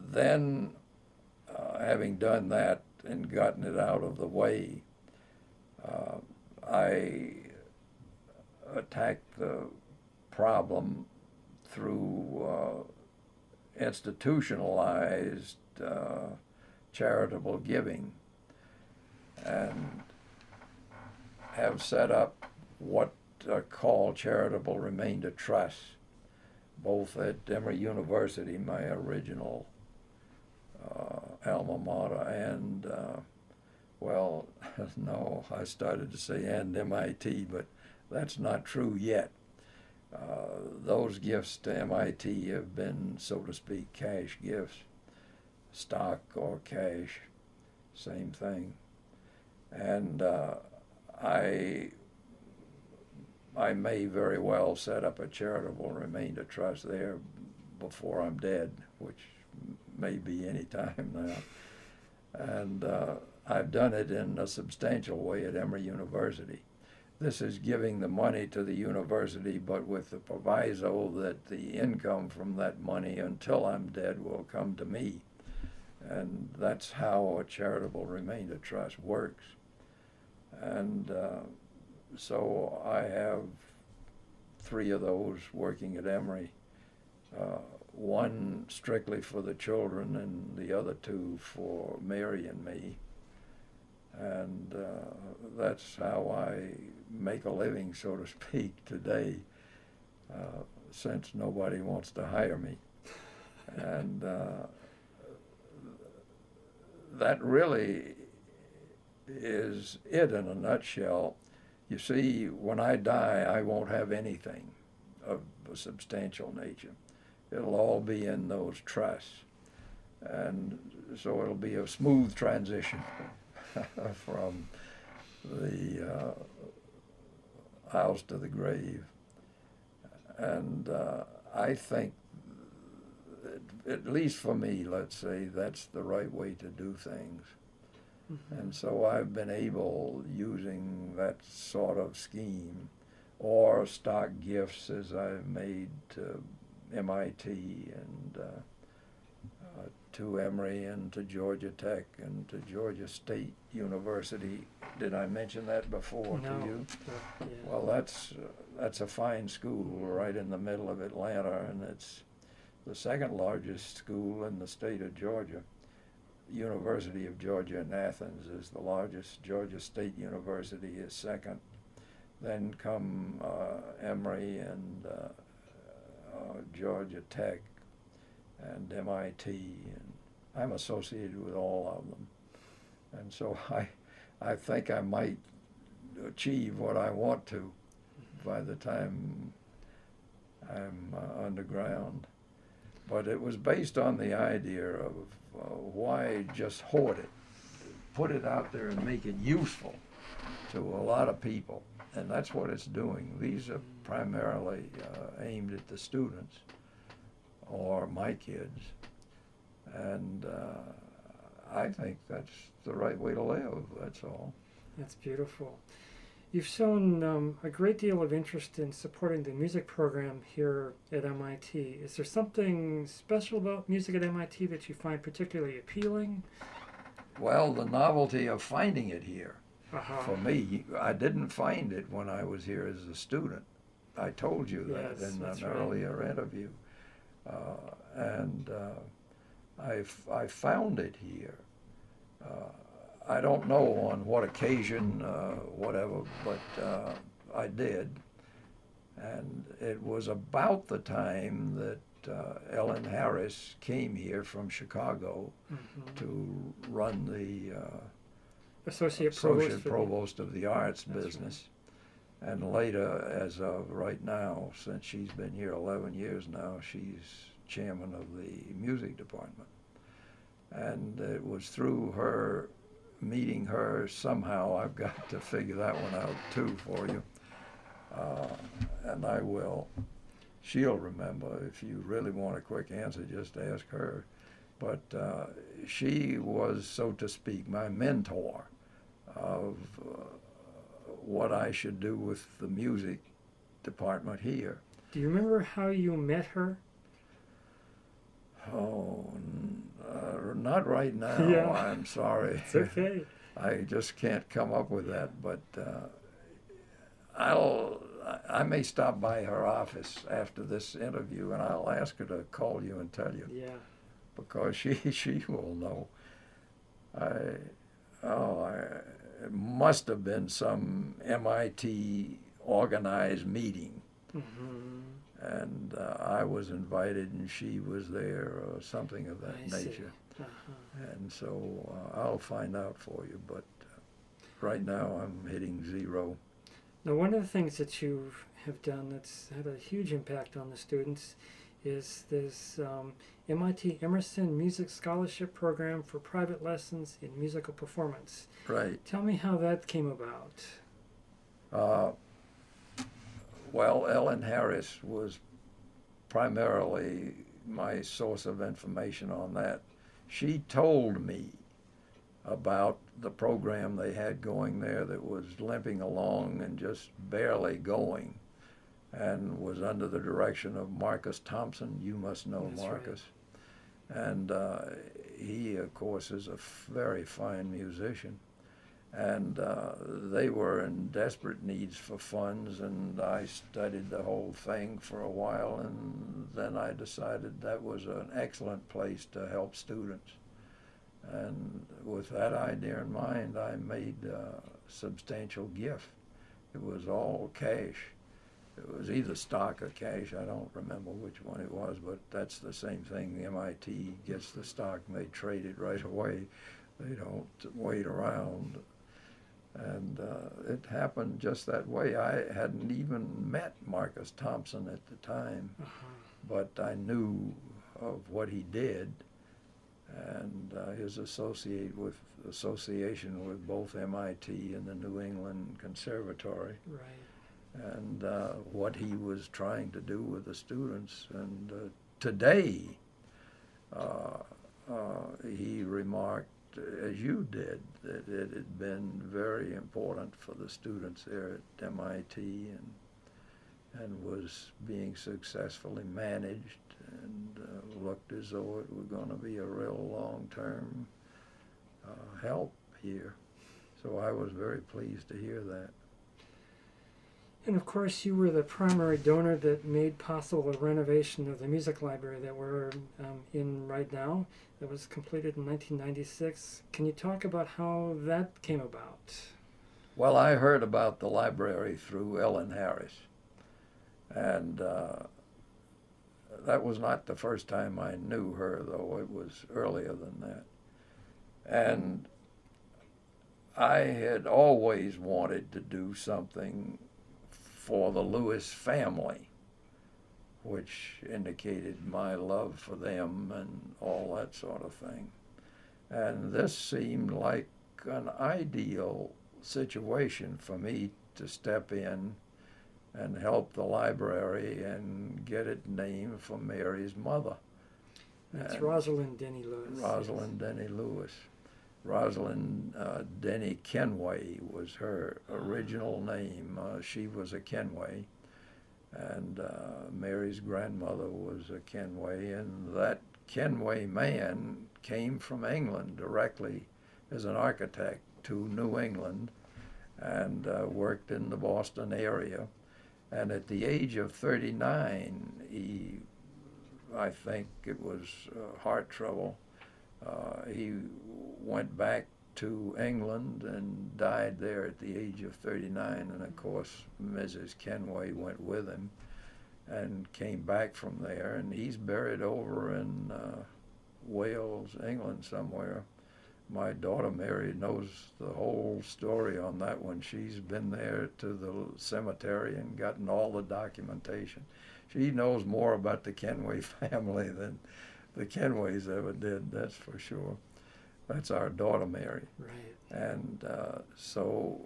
then, having done that and gotten it out of the way, I attacked the problem through institutionalized charitable giving, and have set up what are called charitable remainder trusts, both at Emory University, my original alma mater, and well, no, I started to say and MIT, but that's not true yet. Those gifts to MIT have been, so to speak, cash gifts, stock or cash, same thing. And I may very well set up a charitable remainder trust there before I'm dead, which may be any time now. And I've done it in a substantial way at Emory University. This is giving the money to the university, but with the proviso that the income from that money until I'm dead will come to me. And that's how a charitable remainder trust works. And so I have 3 of those working at Emory, one strictly for the children and the other 2 for Mary and me. And that's how I make a living, so to speak, today, since nobody wants to hire me. And that really is it in a nutshell. You see, when I die, I won't have anything of a substantial nature. It'll all be in those trusts. And so it'll be a smooth transition from the house to the grave. And I think, at least for me, let's say, that's the right way to do things. Mm-hmm. And so I've been able, using that sort of scheme, or stock gifts as I've made to MIT and to Emory and to Georgia Tech and to Georgia State University. Did I mention that before No. to you? Yeah. Well, that's a fine school right in the middle of Atlanta, and it's the second largest school in the state of Georgia. University of Georgia in Athens is the largest. Georgia State University is second. Then come Emory and Georgia Tech and MIT, and I'm associated with all of them. And so I think I might achieve what I want to by the time I'm underground. But it was based on the idea of why just hoard it, put it out there and make it useful to a lot of people. And that's what it's doing. These are primarily aimed at the students or my kids. And I think that's the right way to live, that's all. That's beautiful. You've shown a great deal of interest in supporting the music program here at MIT. Is there something special about music at MIT that you find particularly appealing? Well, the novelty of finding it here. Uh-huh. For me, I didn't find it when I was here as a student. I told you that Yes, in that's an right. earlier interview. I found it here. I don't know on what occasion, whatever, but I did. And it was about the time that Ellen Harris came here from Chicago to run the Associate Provost of the Arts That's business. Right. And later, as of right now, since she's been here 11 years now, she's chairman of the music department. And it was through her, meeting her somehow, I've got to figure that one out too for you. And I will. She'll remember. If you really want a quick answer, just ask her. But she was, so to speak, my mentor of what I should do with the music department here. Do you remember how you met her? Oh, not right now. Yeah. I'm sorry. It's okay. I just can't come up with that. But I may stop by her office after this interview, and I'll ask her to call you and tell you. Yeah. Because she will know. It must have been some MIT organized meeting. Mm-hmm. And I was invited and she was there or something of that nature. Uh-huh. And so I'll find out for you, but right now I'm hitting zero. Now, one of the things that you have done that's had a huge impact on the students is this MIT Emerson Music Scholarship Program for private lessons in musical performance. Right. Tell me how that came about. Well, Ellen Harris was primarily my source of information on that. She told me about the program they had going there that was limping along and just barely going, and was under the direction of Marcus Thompson. You must know That's Marcus. Right. And he, of course, is a very fine musician. And they were in desperate needs for funds, and I studied the whole thing for a while, and then I decided that was an excellent place to help students. And with that idea in mind, I made a substantial gift. It was all cash. It was either stock or cash. I don't remember which one it was, but that's the same thing. The MIT gets the stock and they trade it right away. They don't wait around. And it happened just that way. I hadn't even met Marcus Thompson at the time, but I knew of what he did and his association with both MIT and the New England Conservatory. Right. and what he was trying to do with the students. And today, he remarked, as you did, that it had been very important for the students there at MIT, and was being successfully managed, and looked as though it were going to be a real long-term help here. So I was very pleased to hear that. And of course, you were the primary donor that made possible the renovation of the music library that we're in right now. That was completed in 1996. Can you talk about how that came about? Well, I heard about the library through Ellen Harris, and that was not the first time I knew her, though it was earlier than that. And I had always wanted to do something for the Lewis family, which indicated my love for them and all that sort of thing. And this seemed like an ideal situation for me to step in and help the library and get it named for Mary's mother. That's Rosalind Denny Lewis. Rosalind Denny Lewis. Rosalind Denny Kenway was her original name. She was a Kenway, and Mary's grandmother was a Kenway, and that Kenway man came from England directly as an architect to New England, and worked in the Boston area. And at the age of 39, I think it was heart trouble, he went back to England and died there at the age of 39. And of course, Mrs. Kenway went with him and came back from there. And he's buried over in Wales, England somewhere. My daughter Mary knows the whole story on that one. She's been there to the cemetery and gotten all the documentation. She knows more about the Kenway family than the Kenways ever did, that's for sure. That's our daughter Mary. Right. And so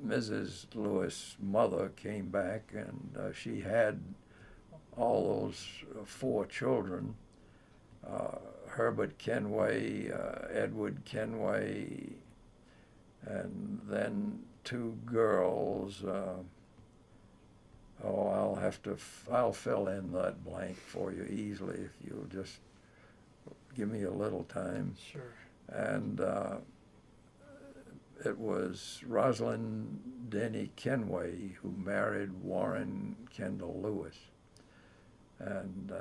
Mrs. Lewis' mother came back, and she had all those 4 children, Herbert Kenway, Edward Kenway, and then 2 girls. I'll fill in that blank for you easily if you'll just give me a little time. Sure. And it was Rosalind Denny Kenway who married Warren Kendall Lewis, and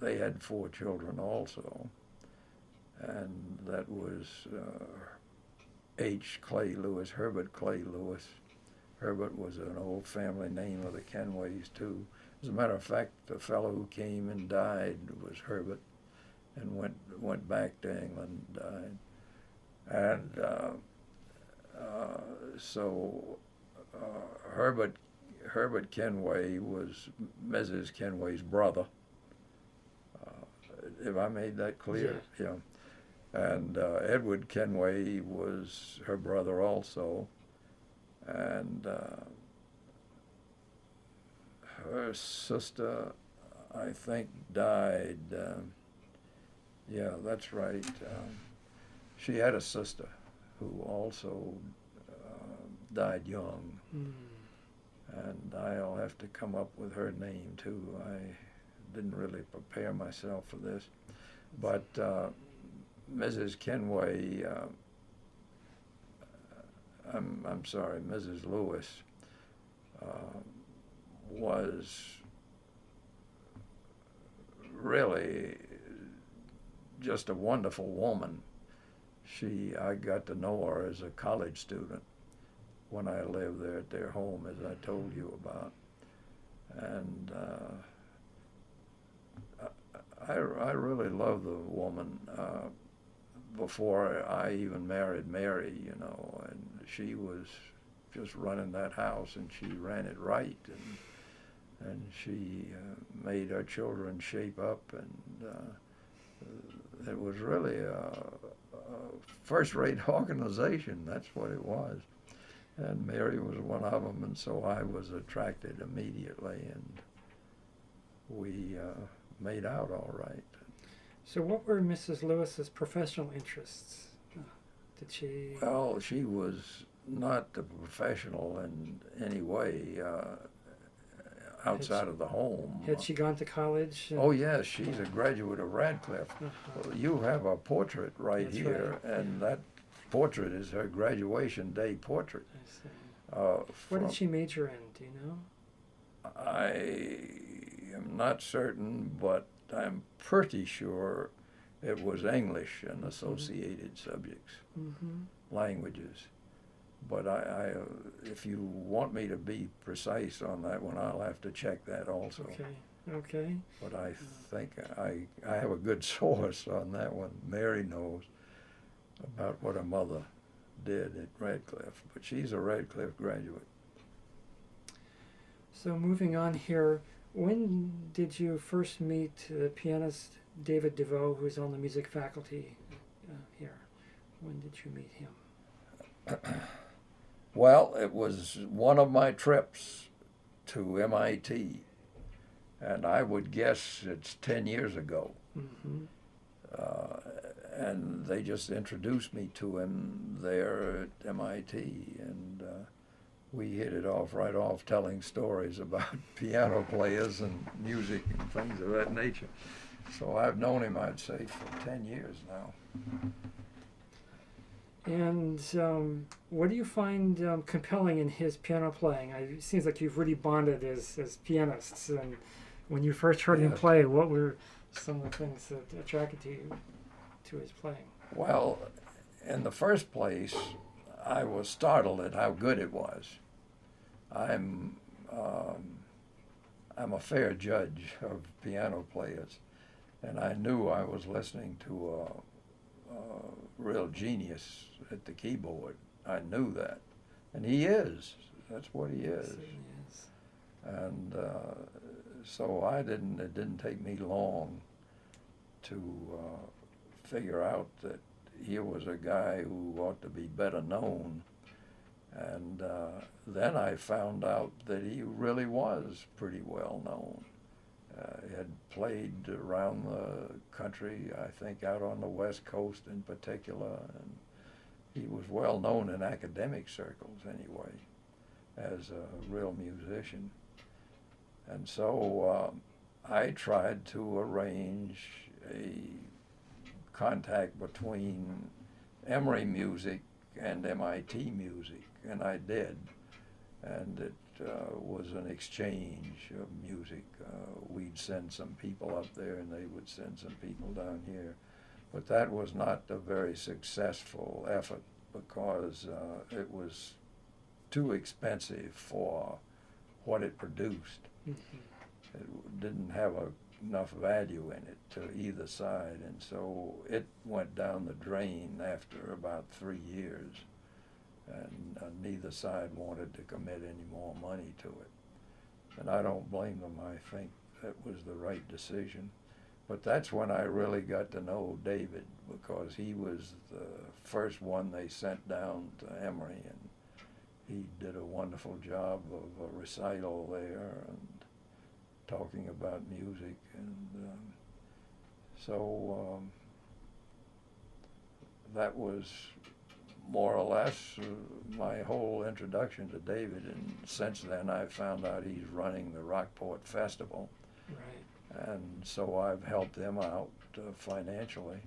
they had 4 children also, and that was H. Clay Lewis, Herbert Clay Lewis. Herbert was an old family name of the Kenways too. As a matter of fact, the fellow who came and died was Herbert, and went back to England and died. And so Herbert Kenway was Mrs. Kenway's brother. Have I made that clear? Yeah. And Edward Kenway was her brother also. And her sister, I think, died. Yeah, that's right. She had a sister who also died young. Mm. And I'll have to come up with her name too. I didn't really prepare myself for this. But Mrs. Kenway, I'm sorry, Mrs. Lewis was really just a wonderful woman. I got to know her as a college student when I lived there at their home, as I told you about. And I really loved the woman before I even married Mary, you know, and she was just running that house, and she ran it right, and she made our children shape up, and it was really a first-rate organization. That's what it was. And Mary was one of them, and so I was attracted immediately, and we made out all right. So what were Mrs. Lewis's professional interests? Did she... Well, she was not a professional in any way outside of the home. Had she gone to college? Oh, yes, she's a graduate of Radcliffe. Well, you have a portrait right That's here, right. and that portrait is her graduation day portrait. I see. What did she major in, do you know? I am not certain, but I'm pretty sure it was English and associated subjects, languages. But if you want me to be precise on that one, I'll have to check that also. Okay. But I think I have a good source on that one. Mary knows about what her mother did at Radcliffe, but she's a Radcliffe graduate. So moving on here, when did you first meet the pianist David DeVoe, who's on the music faculty here? When did you meet him? Well, it was one of my trips to MIT, and I would guess it's 10 years ago. And they just introduced me to him there at MIT, and we hit it off right off, telling stories about piano players and music and things of that nature. So I've known him, I'd say, for 10 years now. And what do you find compelling in his piano playing? It seems like you've really bonded as pianists. And when you first heard him play, what were some of the things that attracted you to his playing? Well, in the first place, I was startled at how good it was. I'm a fair judge of piano players, and I knew I was listening to a real genius at the keyboard. I knew that, and he is. That's what he is. Yes. And so it didn't take me long to figure out that he was a guy who ought to be better known. And then I found out that he really was pretty well known. He had played around the country, I think out on the West Coast in particular, and he was well known in academic circles anyway as a real musician. And so I tried to arrange a contact between Emory music and MIT music, and I did. And it was an exchange of music. We'd send some people up there and they would send some people down here. But that was not a very successful effort because it was too expensive for what it produced. It didn't have enough value in it to either side, and so it went down the drain after about 3 years. And neither side wanted to commit any more money to it. And I don't blame them. I think that was the right decision. But that's when I really got to know David, because he was the first one they sent down to Emory, and he did a wonderful job of a recital there and talking about music. And so that was more or less my whole introduction to David, and since then I've found out he's running the Rockport Festival. Right. And so I've helped him out financially,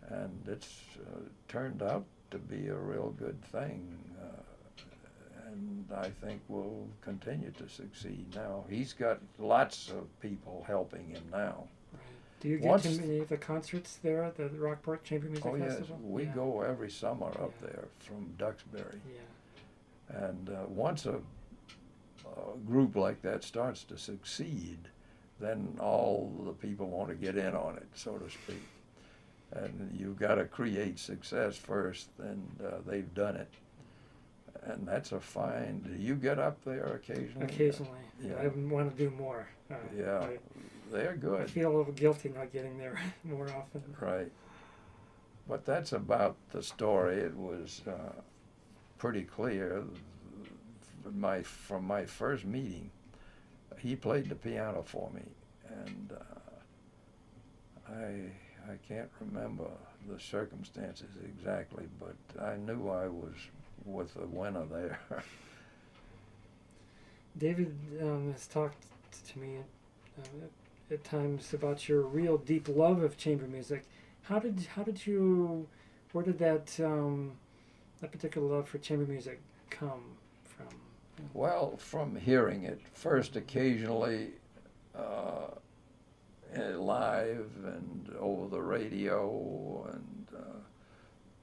and it's turned out to be a real good thing, and I think will continue to succeed now. He's got lots of people helping him now. Do you get to any of the concerts there at the Rockport Chamber Music Festival? Oh, yes. We go every summer up there from Duxbury. Yeah. And once a group like that starts to succeed, then all the people want to get in on it, so to speak. And you've got to create success first, and they've done it. And that's a fine. Do you get up there occasionally? Occasionally. Yeah. I want to do more. Yeah. They're good. I feel a little guilty not getting there more often. Right. But that's about the story. It was pretty clear from my first meeting. He played the piano for me, and I can't remember the circumstances exactly, but I knew I was with a winner there. David has talked to me at times about your real deep love of chamber music. How did you, where did that particular love for chamber music come from? Well, from hearing it first occasionally live and over the radio, and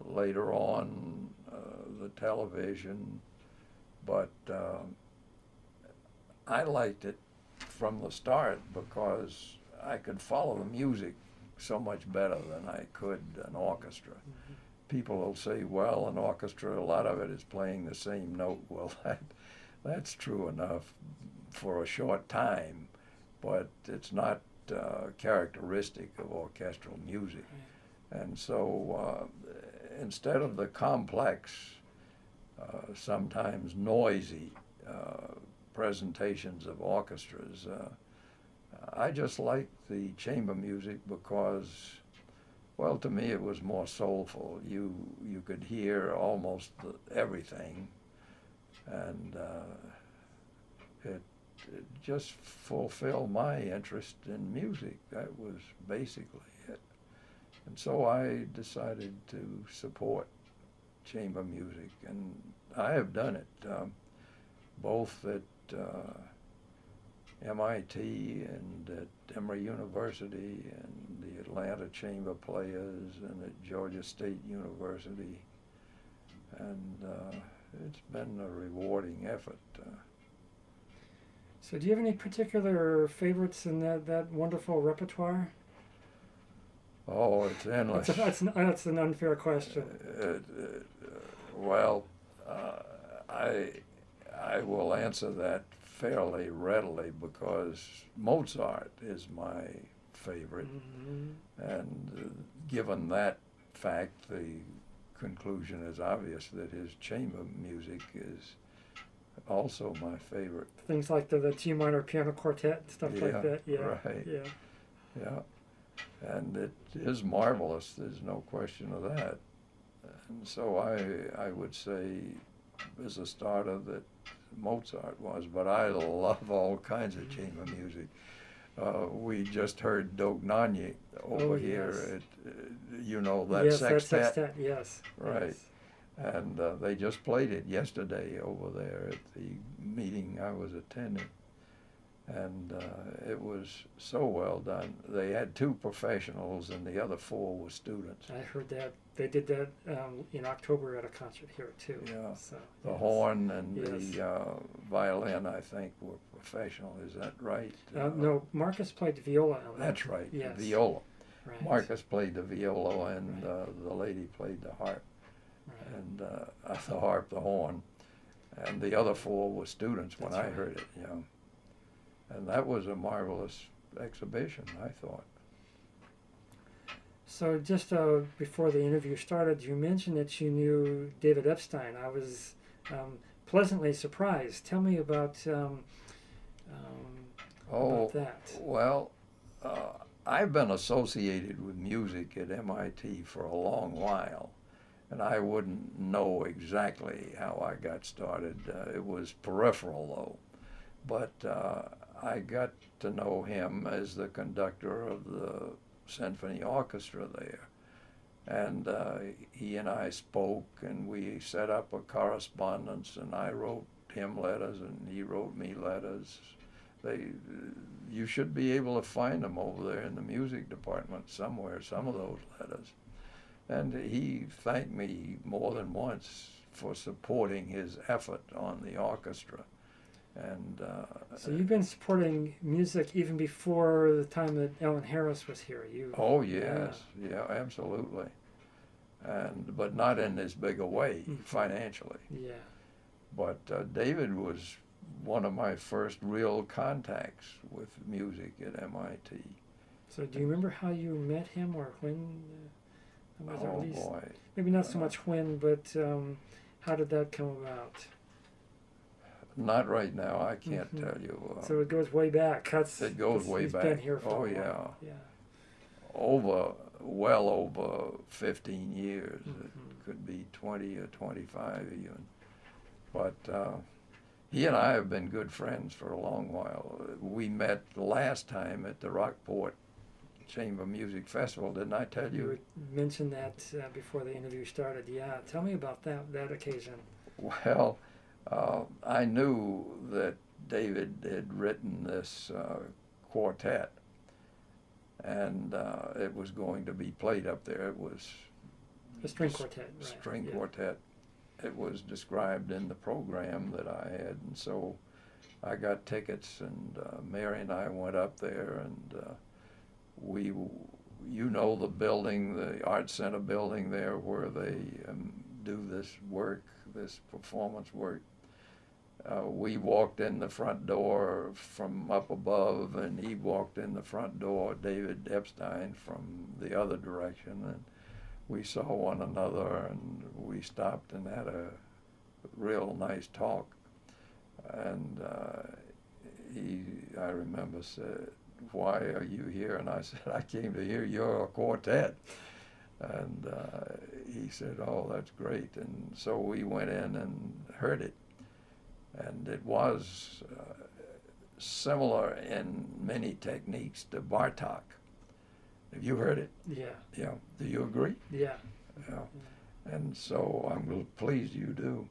later on the television. But I liked it from the start because I could follow the music so much better than I could an orchestra. Mm-hmm. People will say, well, an orchestra, a lot of it is playing the same note. Well, that's true enough for a short time, but it's not characteristic of orchestral music. Right. And so instead of the complex, sometimes noisy presentations of orchestras, I just liked the chamber music because, well, to me it was more soulful. You could hear almost everything, and it just fulfilled my interest in music. That was basically it. And so I decided to support chamber music, and I have done it both at MIT and at Emory University and the Atlanta Chamber Players and at Georgia State University, and it's been a rewarding effort. So do you have any particular favorites in that wonderful repertoire? Oh, it's endless. That's an unfair question. Well, I will answer that fairly readily because Mozart is my favorite, Mm-hmm. and given that fact, the conclusion is obvious that his chamber music is also my favorite. Things like the G minor piano quartet and stuff like that. Yeah, right. Yeah. Yeah, and it is marvelous. There's no question of that. And so I would say, as a starter, that Mozart was. But I love all kinds of chamber music. We just heard Dognanye over here. Yes. That yes, sextet. That sextet, yes. Right. Yes. And they just played it yesterday over there at the meeting I was attending. And it was so well done. They had 2 professionals and the other 4 were students. I heard that. They did that in October at a concert here too. Yeah. So, The yes. horn and Yes. the violin, I think, were professional. Is that right? No, Marcus played the viola. That's right. Yes. The viola. Right. Marcus played the viola, and Right. the lady played the harp. Right. And the harp, the horn, and the other 4 were students when That's I right. heard it. Yeah. And that was a marvelous exhibition, I thought. So just before the interview started, you mentioned that you knew David Epstein. I was pleasantly surprised. Tell me about that. Well, I've been associated with music at MIT for a long while, and I wouldn't know exactly how I got started. It was peripheral, though. But I got to know him as the conductor of the symphony orchestra there. And he and I spoke, and we set up a correspondence, and I wrote him letters, and he wrote me letters. You should be able to find them over there in the music department somewhere, some of those letters. And he thanked me more than once for supporting his effort on the orchestra. And so you've been supporting music even before the time that Ellen Harris was here. Oh yes, yeah, absolutely. But not in as big a way financially. Yeah. But David was one of my first real contacts with music at MIT. So do you remember how you met him, or when? Oh boy. Maybe not so much when, but How did that come about? Not right now. I can't tell you. So it goes way back. It goes way he's back. Been here for oh a yeah, while. Yeah. Well over 15 years. It could be 20 or 25 even. But he and I have been good friends for a long while. We met last time at the Rockport Chamber Music Festival, didn't I tell you? You mentioned that before the interview started. Yeah, tell me about that occasion. Well, I knew that David had written this quartet, and it was going to be played up there. It was a string quartet. Right. String quartet. It was described in the program that I had, and so I got tickets, and Mary and I went up there, and we, you know, the building, the Art Center building there where they do this work, this performance work. We walked in the front door from up above, and he walked in the front door, David Epstein, from the other direction, and we saw one another, and we stopped and had a real nice talk. And I remember, said, "Why are you here?" And I said, "I came to hear your quartet." And he said, "Oh, that's great." And so we went in and heard it. And it was similar in many techniques to Bartok. Have you heard it? Yeah. Yeah. Do you agree? Yeah. Yeah. And so I'm pleased you do.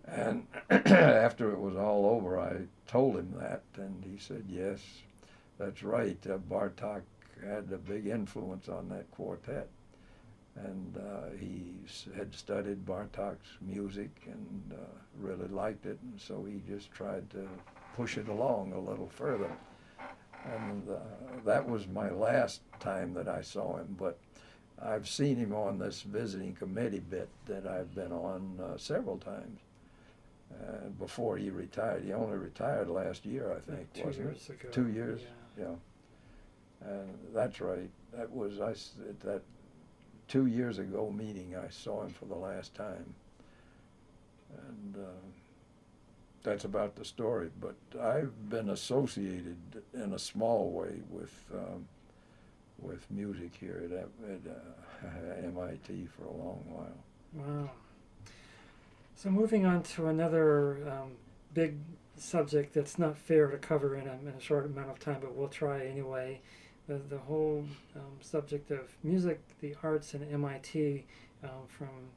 And after it was all over, I told him that, and he said, "Yes, that's right. Bartok had a big influence on that quartet." And he had studied Bartok's music and really liked it, and so he just tried to push it along a little further. And that was my last time that I saw him, but I've seen him on this visiting committee bit that I've been on several times before he retired. He only retired last year, I think, wasn't it? 2 years ago. 2 years, yeah. And that's right. That was that 2 years ago meeting, I saw him for the last time. And that's about the story. But I've been associated in a small way with music here at MIT for a long while. Wow. So moving on to another big subject that's not fair to cover in a short amount of time, but we'll try anyway. The whole subject of music, the arts, and MIT from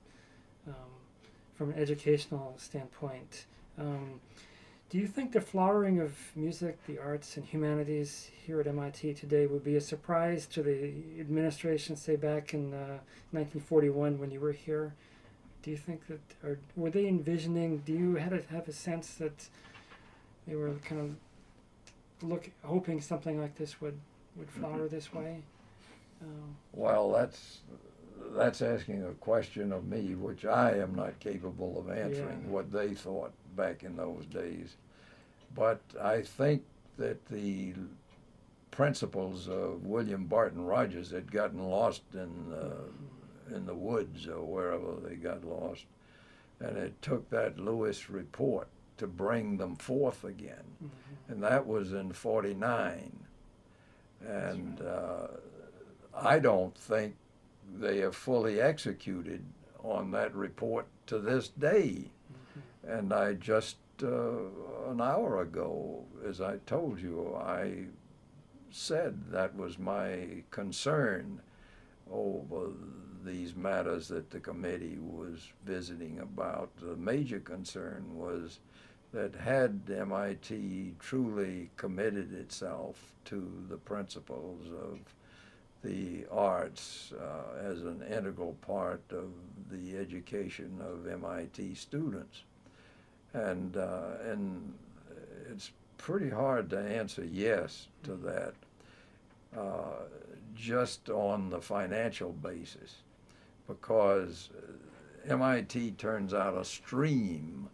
an educational standpoint. Do you think the flowering of music, the arts, and humanities here at MIT today would be a surprise to the administration, say back in 1941 when you were here? Do you think that, or were they envisioning, do you have a sense that they were kind of hoping something like this would flower this way? Well, that's asking a question of me, which I am not capable of answering, what they thought back in those days. But I think that the principles of William Barton Rogers had gotten lost in the woods or wherever they got lost, and it took that Lewis report to bring them forth again, and that was in '49. And I don't think they have fully executed on that report to this day. And I just an hour ago, as I told you, I said that was my concern over these matters that the committee was visiting about. The major concern was that had MIT truly committed itself to the principles of the arts as an integral part of the education of MIT students. And it's pretty hard to answer yes to that just on the financial basis, because MIT turns out a stream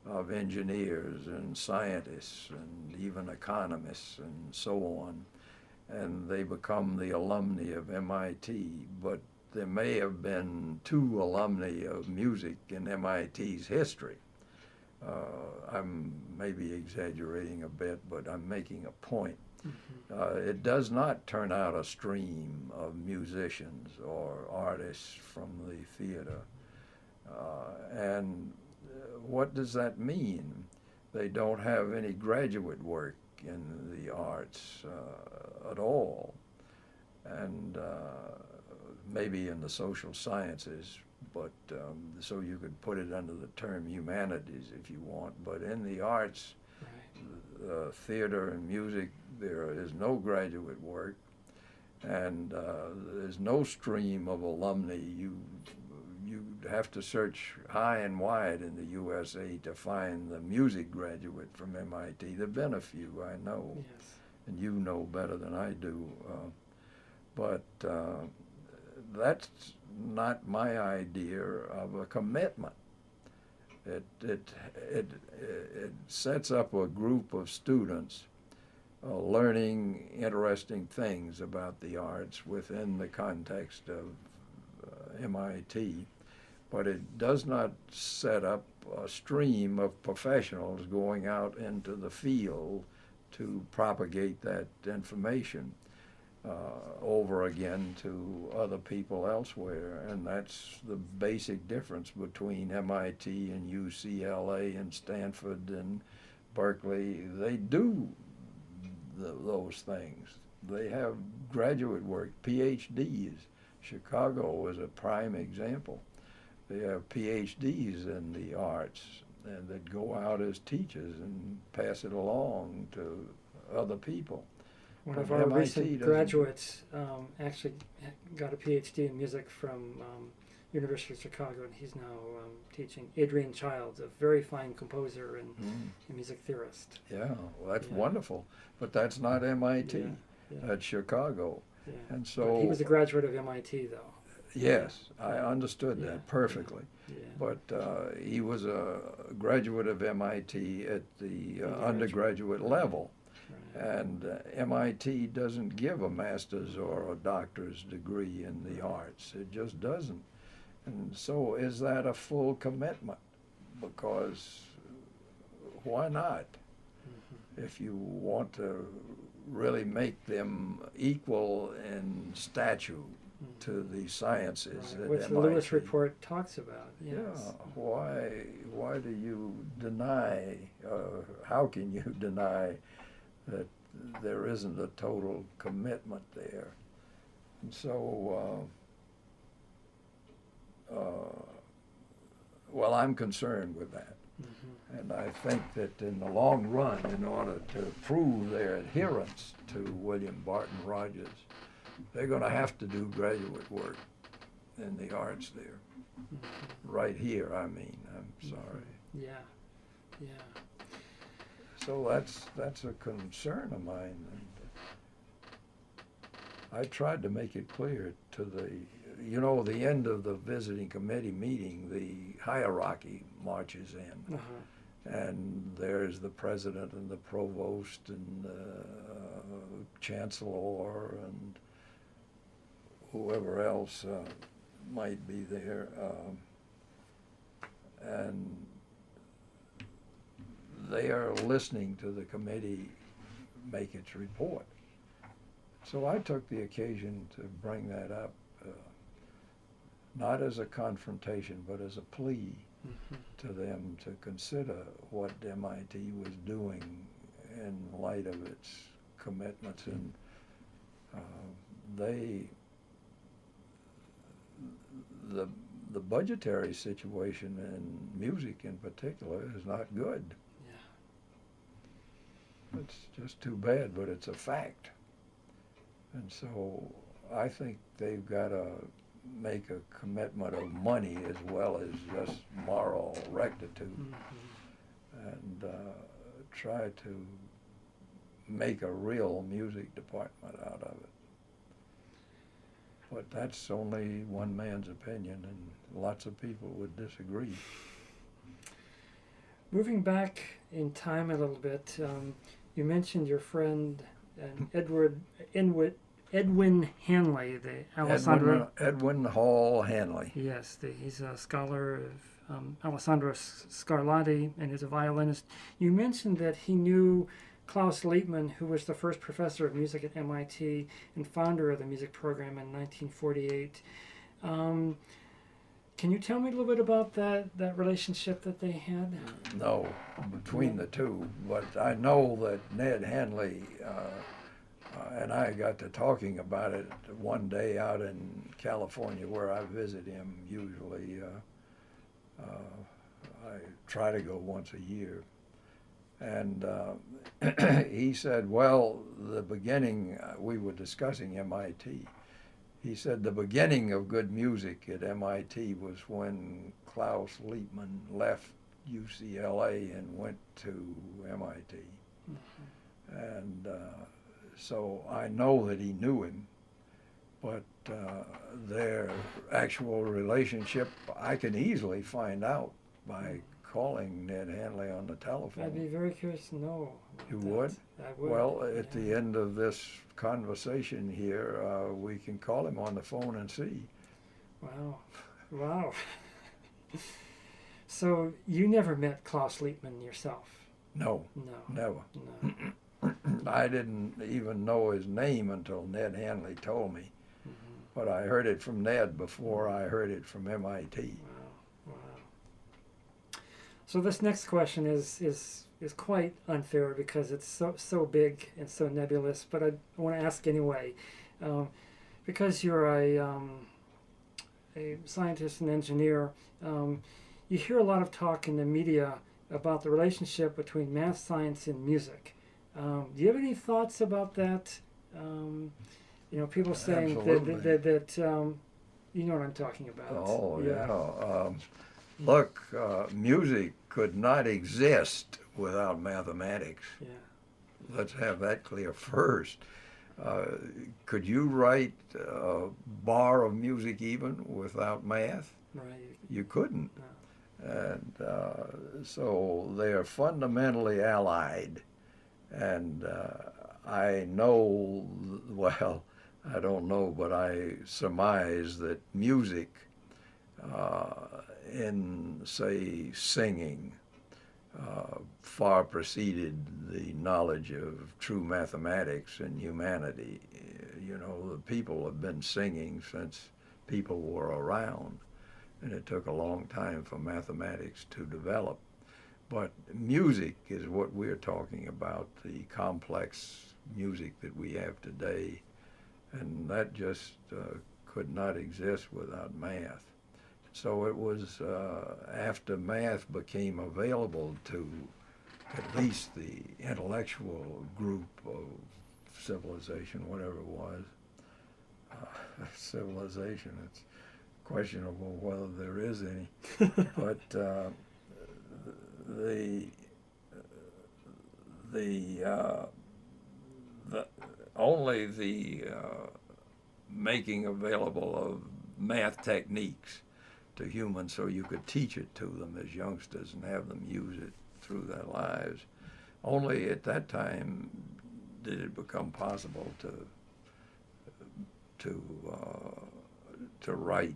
of engineers and scientists and even economists and so on, and they become the alumni of MIT, but there may have been 2 alumni of music in MIT's history. I'm maybe exaggerating a bit, but I'm making a point. It does not turn out a stream of musicians or artists from the theater. And what does that mean? They don't have any graduate work in the arts at all, and maybe in the social sciences, but so you could put it under the term humanities if you want. But in the arts, theater and music, there is no graduate work, and there's no stream of alumni. You'd have to search high and wide in the USA to find the music graduate from MIT. There have been a few, I know, yes, and you know better than I do, but that's not my idea of a commitment. It sets up a group of students learning interesting things about the arts within the context of MIT, but it does not set up a stream of professionals going out into the field to propagate that information over again to other people elsewhere. And that's the basic difference between MIT and UCLA and Stanford and Berkeley. They do those things. They have graduate work, PhDs. Chicago is a prime example. They have PhDs in the arts and that go out as teachers and pass it along to other people. One of our recent graduates actually got a PhD in music from University of Chicago, and he's now teaching. Adrian Childs, a very fine composer and music theorist. Yeah, well, that's wonderful, but that's not MIT. That's Chicago. Yeah. And so but he was a graduate of MIT, though. Yes, I understood that perfectly. Yeah. But he was a graduate of MIT at the undergraduate level. Right. And MIT doesn't give a master's or a doctor's degree in the arts. It just doesn't. And so is that a full commitment? Because why not? If you want to really make them equal in stature to the sciences, which the Lewis report talks about. Yes. Yeah. Why do you deny? How can you deny that there isn't a total commitment there? And so, well, I'm concerned with that. And I think that in the long run, in order to prove their adherence to William Barton Rogers, they're going to have to do graduate work in the arts there. Right here, I mean, I'm sorry. Yeah, yeah. So that's a concern of mine. And I tried to make it clear to the end of the visiting committee meeting, the hierarchy marches in. And there's the president and the provost and the chancellor and whoever else might be there. And they are listening to the committee make its report. So I took the occasion to bring that up, not as a confrontation, but as a plea to them to consider what MIT was doing in light of its commitments. And the budgetary situation in music in particular is not good. Yeah. It's just too bad, but it's a fact. And so I think they've got to make a commitment of money as well as just moral rectitude, and try to make a real music department out of it. But that's only one man's opinion, and lots of people would disagree. Moving back in time a little bit, you mentioned your friend Edward Edwin Hanley, the Alessandro. Edwin Hall Hanley. Yes, he's a scholar of Alessandro Scarlatti, and is a violinist. You mentioned that he knew Klaus Liebmann, who was the first professor of music at MIT and founder of the music program in 1948. Can you tell me a little bit about that relationship that they had? No, between the two, but I know that Ned Hanley and I got to talking about it one day out in California, where I visit him usually. I try to go once a year. And he said, well, the beginning, we were discussing MIT. He said the beginning of good music at MIT was when Klaus Liebmann left UCLA and went to MIT. Mm-hmm. And so I know that he knew him, but their actual relationship I can easily find out by calling Ned Hanley on the telephone. I'd be very curious to know. You would? I would. Well, at the end of this conversation here, we can call him on the phone and see. Wow. Wow. So you never met Klaus Liebmann yourself? No. No. Never. No. I didn't even know his name until Ned Hanley told me. Mm-hmm. But I heard it from Ned before I heard it from MIT. Wow. Wow. So this next question is quite unfair because it's so big and so nebulous, but I want to ask anyway. Because you're a scientist and engineer, you hear a lot of talk in the media about the relationship between math, science, and music. Do you have any thoughts about that? People saying that you know what I'm talking about. Oh, yeah. Look, music could not exist without mathematics. Yeah. Let's have that clear first. Could you write a bar of music even without math? Right. You couldn't. No. And so they are fundamentally allied. And I know, well, I don't know, but I surmise that music in, say, singing, far preceded the knowledge of true mathematics and humanity. The people have been singing since people were around, and it took a long time for mathematics to develop. But music is what we're talking about, the complex music that we have today, and that just could not exist without math. So it was after math became available to at least the intellectual group of civilization, whatever it was. Civilization, it's questionable whether there is any. But only the making available of math techniques to humans so you could teach it to them as youngsters and have them use it through their lives. Only at that time did it become possible to write,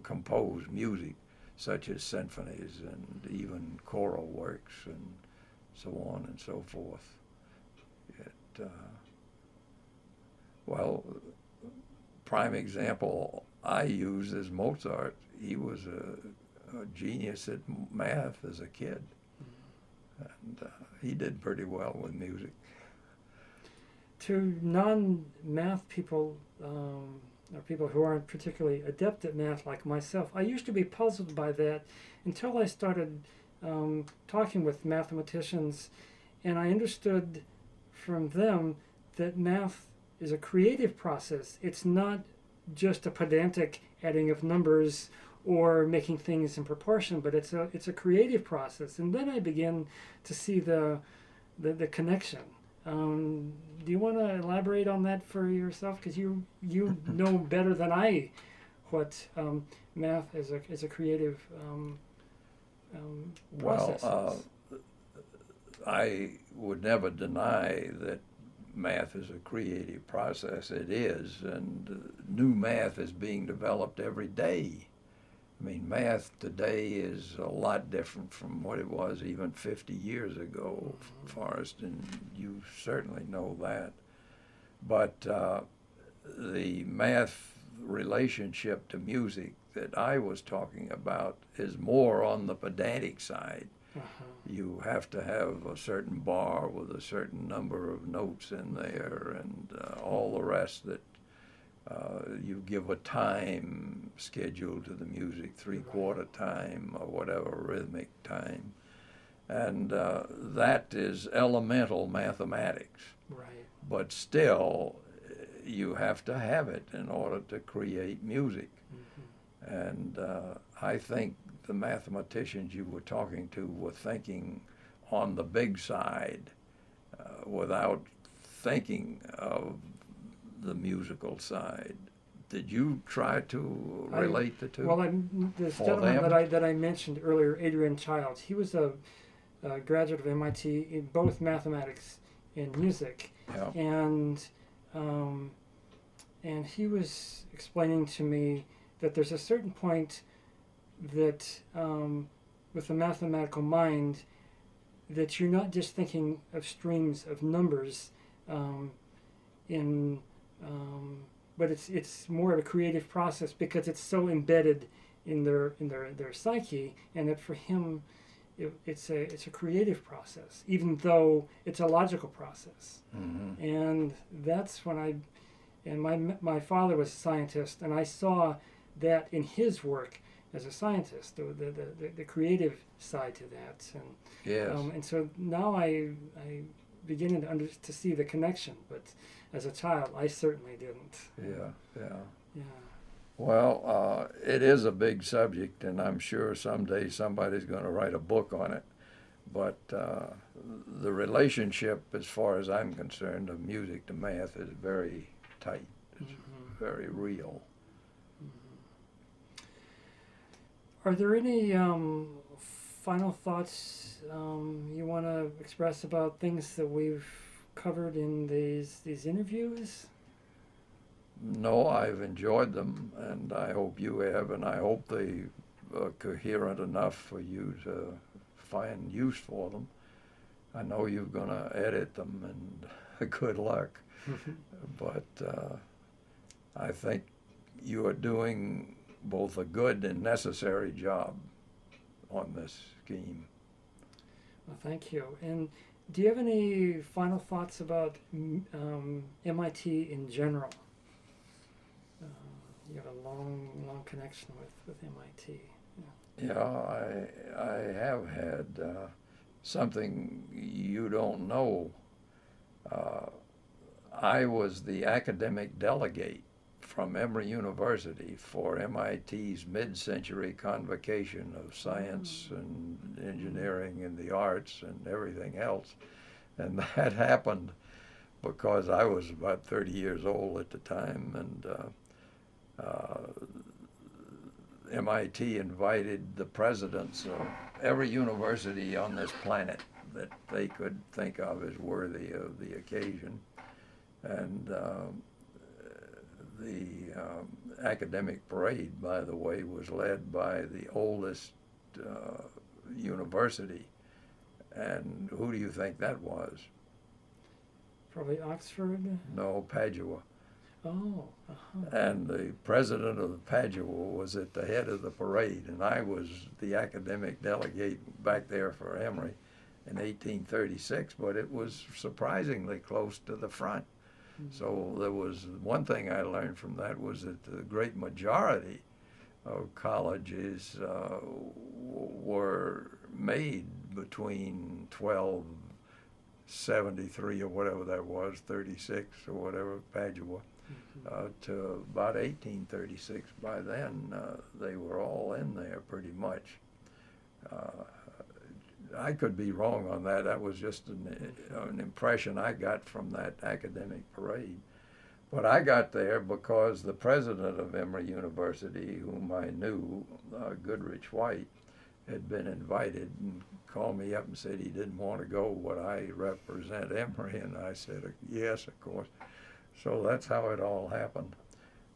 compose music such as symphonies and even choral works and so on and so forth. Prime example I use is Mozart. He was a genius at math as a kid, and he did pretty well with music. To non-math people, or people who aren't particularly adept at math like myself, I used to be puzzled by that until I started talking with mathematicians, and I understood from them that math is a creative process. It's not just a pedantic adding of numbers or making things in proportion, but it's a creative process. And then I began to see the connection. Do you want to elaborate on that for yourself? Because you know better than I what math as a creative process is. I would never deny that math is a creative process. It is, and new math is being developed every day. I mean, math today is a lot different from what it was even 50 years ago, Forrest, and you certainly know that. But the math relationship to music that I was talking about is more on the pedantic side. You have to have a certain bar with a certain number of notes in there, and all the rest that you give a time schedule to the music, 3/4 time or whatever, rhythmic time. And that is elemental mathematics. Right. But still, you have to have it in order to create music. And I think the mathematicians you were talking to were thinking on the big side without thinking of the musical side. Did you try to relate the two? Well, this gentleman that I mentioned earlier, Adrian Childs, he was a graduate of MIT in both mathematics and music, Yeah. And he was explaining to me that there's a certain point that with a mathematical mind that you're not just thinking of streams of numbers but it's more of a creative process because it's so embedded in their psyche, and that for him it's a creative process, even though it's a logical process. And that's when my father was a scientist, and I saw that in his work as a scientist, the creative side to that, and Yes. And so now I beginning to see the connection, but as a child, I certainly didn't. Yeah. Well, it is a big subject, and I'm sure someday somebody's going to write a book on it. But the relationship, as far as I'm concerned, of music to math is very tight. It's very real. Are there any final thoughts you want to express about things that we've covered in these interviews? No, I've enjoyed them, and I hope you have, and I hope they are coherent enough for you to find use for them. I know you're going to edit them, and good luck. But I think you are doing both a good and necessary job on this scheme. Well, thank you. And do you have any final thoughts about MIT in general? You have a long connection with MIT. Yeah, I have had something you don't know. I was the academic delegate from Emory University for MIT's mid-century convocation of science and engineering and the arts and everything else. And that happened because I was about 30 years old at the time, and MIT invited the presidents of every university on this planet that they could think of as worthy of the occasion. And the academic parade, by the way, was led by the oldest university. And who do you think that was? Probably Oxford? No, Padua. Oh. And the president of Padua was at the head of the parade, and I was the academic delegate back there for Emory in 1836, but it was surprisingly close to the front. So there was one thing I learned from that was that the great majority of colleges were made between 1273 or whatever that was, 36 or whatever, Padua, to about 1836. By then, they were all in there pretty much. I could be wrong on that. That was just an impression I got from that academic parade. But I got there because the president of Emory University, whom I knew, Goodrich White, had been invited and called me up and said he didn't want to go. Would I represent Emory? And I said, yes, of course. So that's how it all happened.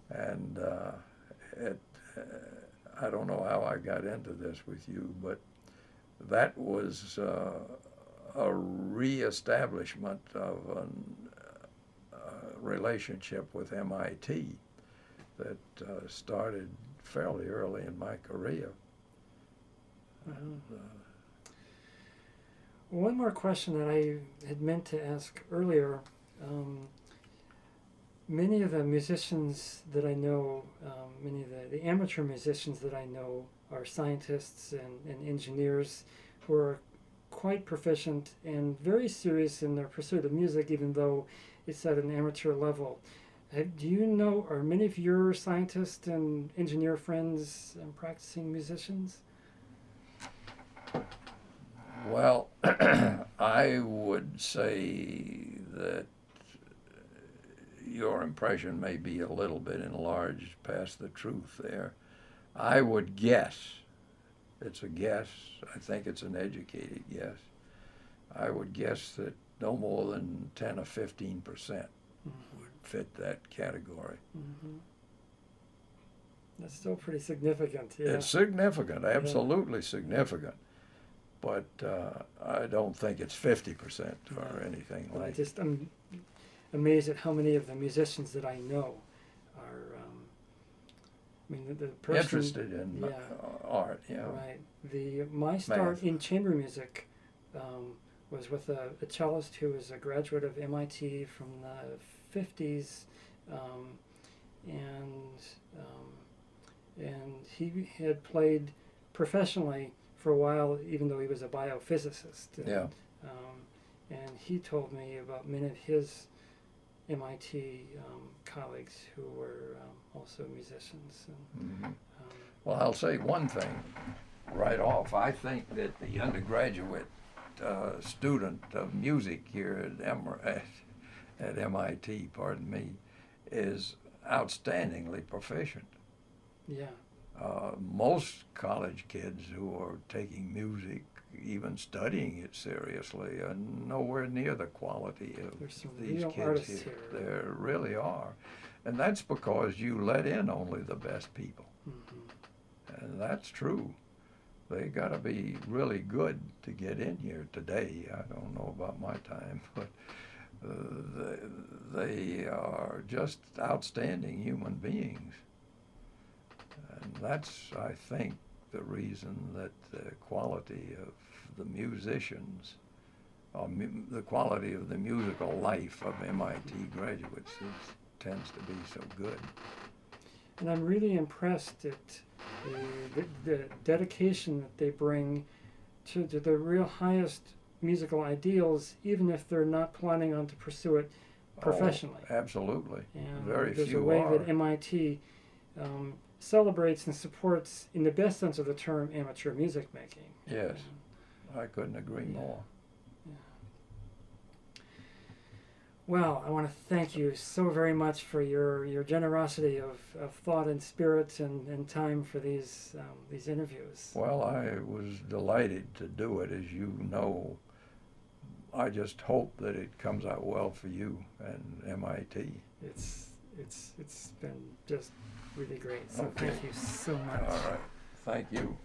And I don't know how I got into this with you, but that was a reestablishment of a relationship with MIT that started fairly early in my career. One more question that I had meant to ask earlier. Many of the musicians that I know, many of the amateur musicians that I know are scientists and engineers who are quite proficient and very serious in their pursuit of music, even though it's at an amateur level. Do you know, are many of your scientist and engineer friends practicing musicians? Well, I would say that your impression may be a little bit enlarged past the truth there. I would guess, it's a guess, I think it's an educated guess, I would guess that no more than 10 or 15% would fit that category. Mm-hmm. That's still pretty significant. Yeah. It's significant, absolutely significant. But I don't think it's 50% or anything like that. I'm amazed at how many of the musicians that I know are, the person... Interested in art, yeah. Right. My start in chamber music was with a cellist who was a graduate of MIT from the 50s, and he had played professionally for a while, even though he was a biophysicist. And he told me about many of his MIT colleagues who were also musicians. And, well, I'll say one thing right off. I think that the undergraduate student of music here at MIT, pardon me, is outstandingly proficient. Yeah. Most college kids who are taking music, even studying it seriously, are nowhere near the quality of these kids here. There really are. And that's because you let in only the best people. Mm-hmm. And that's true. They got to be really good to get in here today. I don't know about my time, but they are just outstanding human beings. And that's, I think, the reason that the quality of the musicians, or the quality of the musical life of MIT graduates tends to be so good. And I'm really impressed at the dedication that they bring to the real highest musical ideals, even if they're not planning on to pursue it professionally. Oh, absolutely. And very there's few a way are. that MIT celebrates and supports, in the best sense of the term, amateur music making. Yes, I couldn't agree more. Yeah. Well, I want to thank you so very much for your generosity of thought and spirit and time for these interviews. Well, I was delighted to do it. As you know, I just hope that it comes out well for you and MIT. It's been just really great. So okay. Thank you so much. All right. Thank you.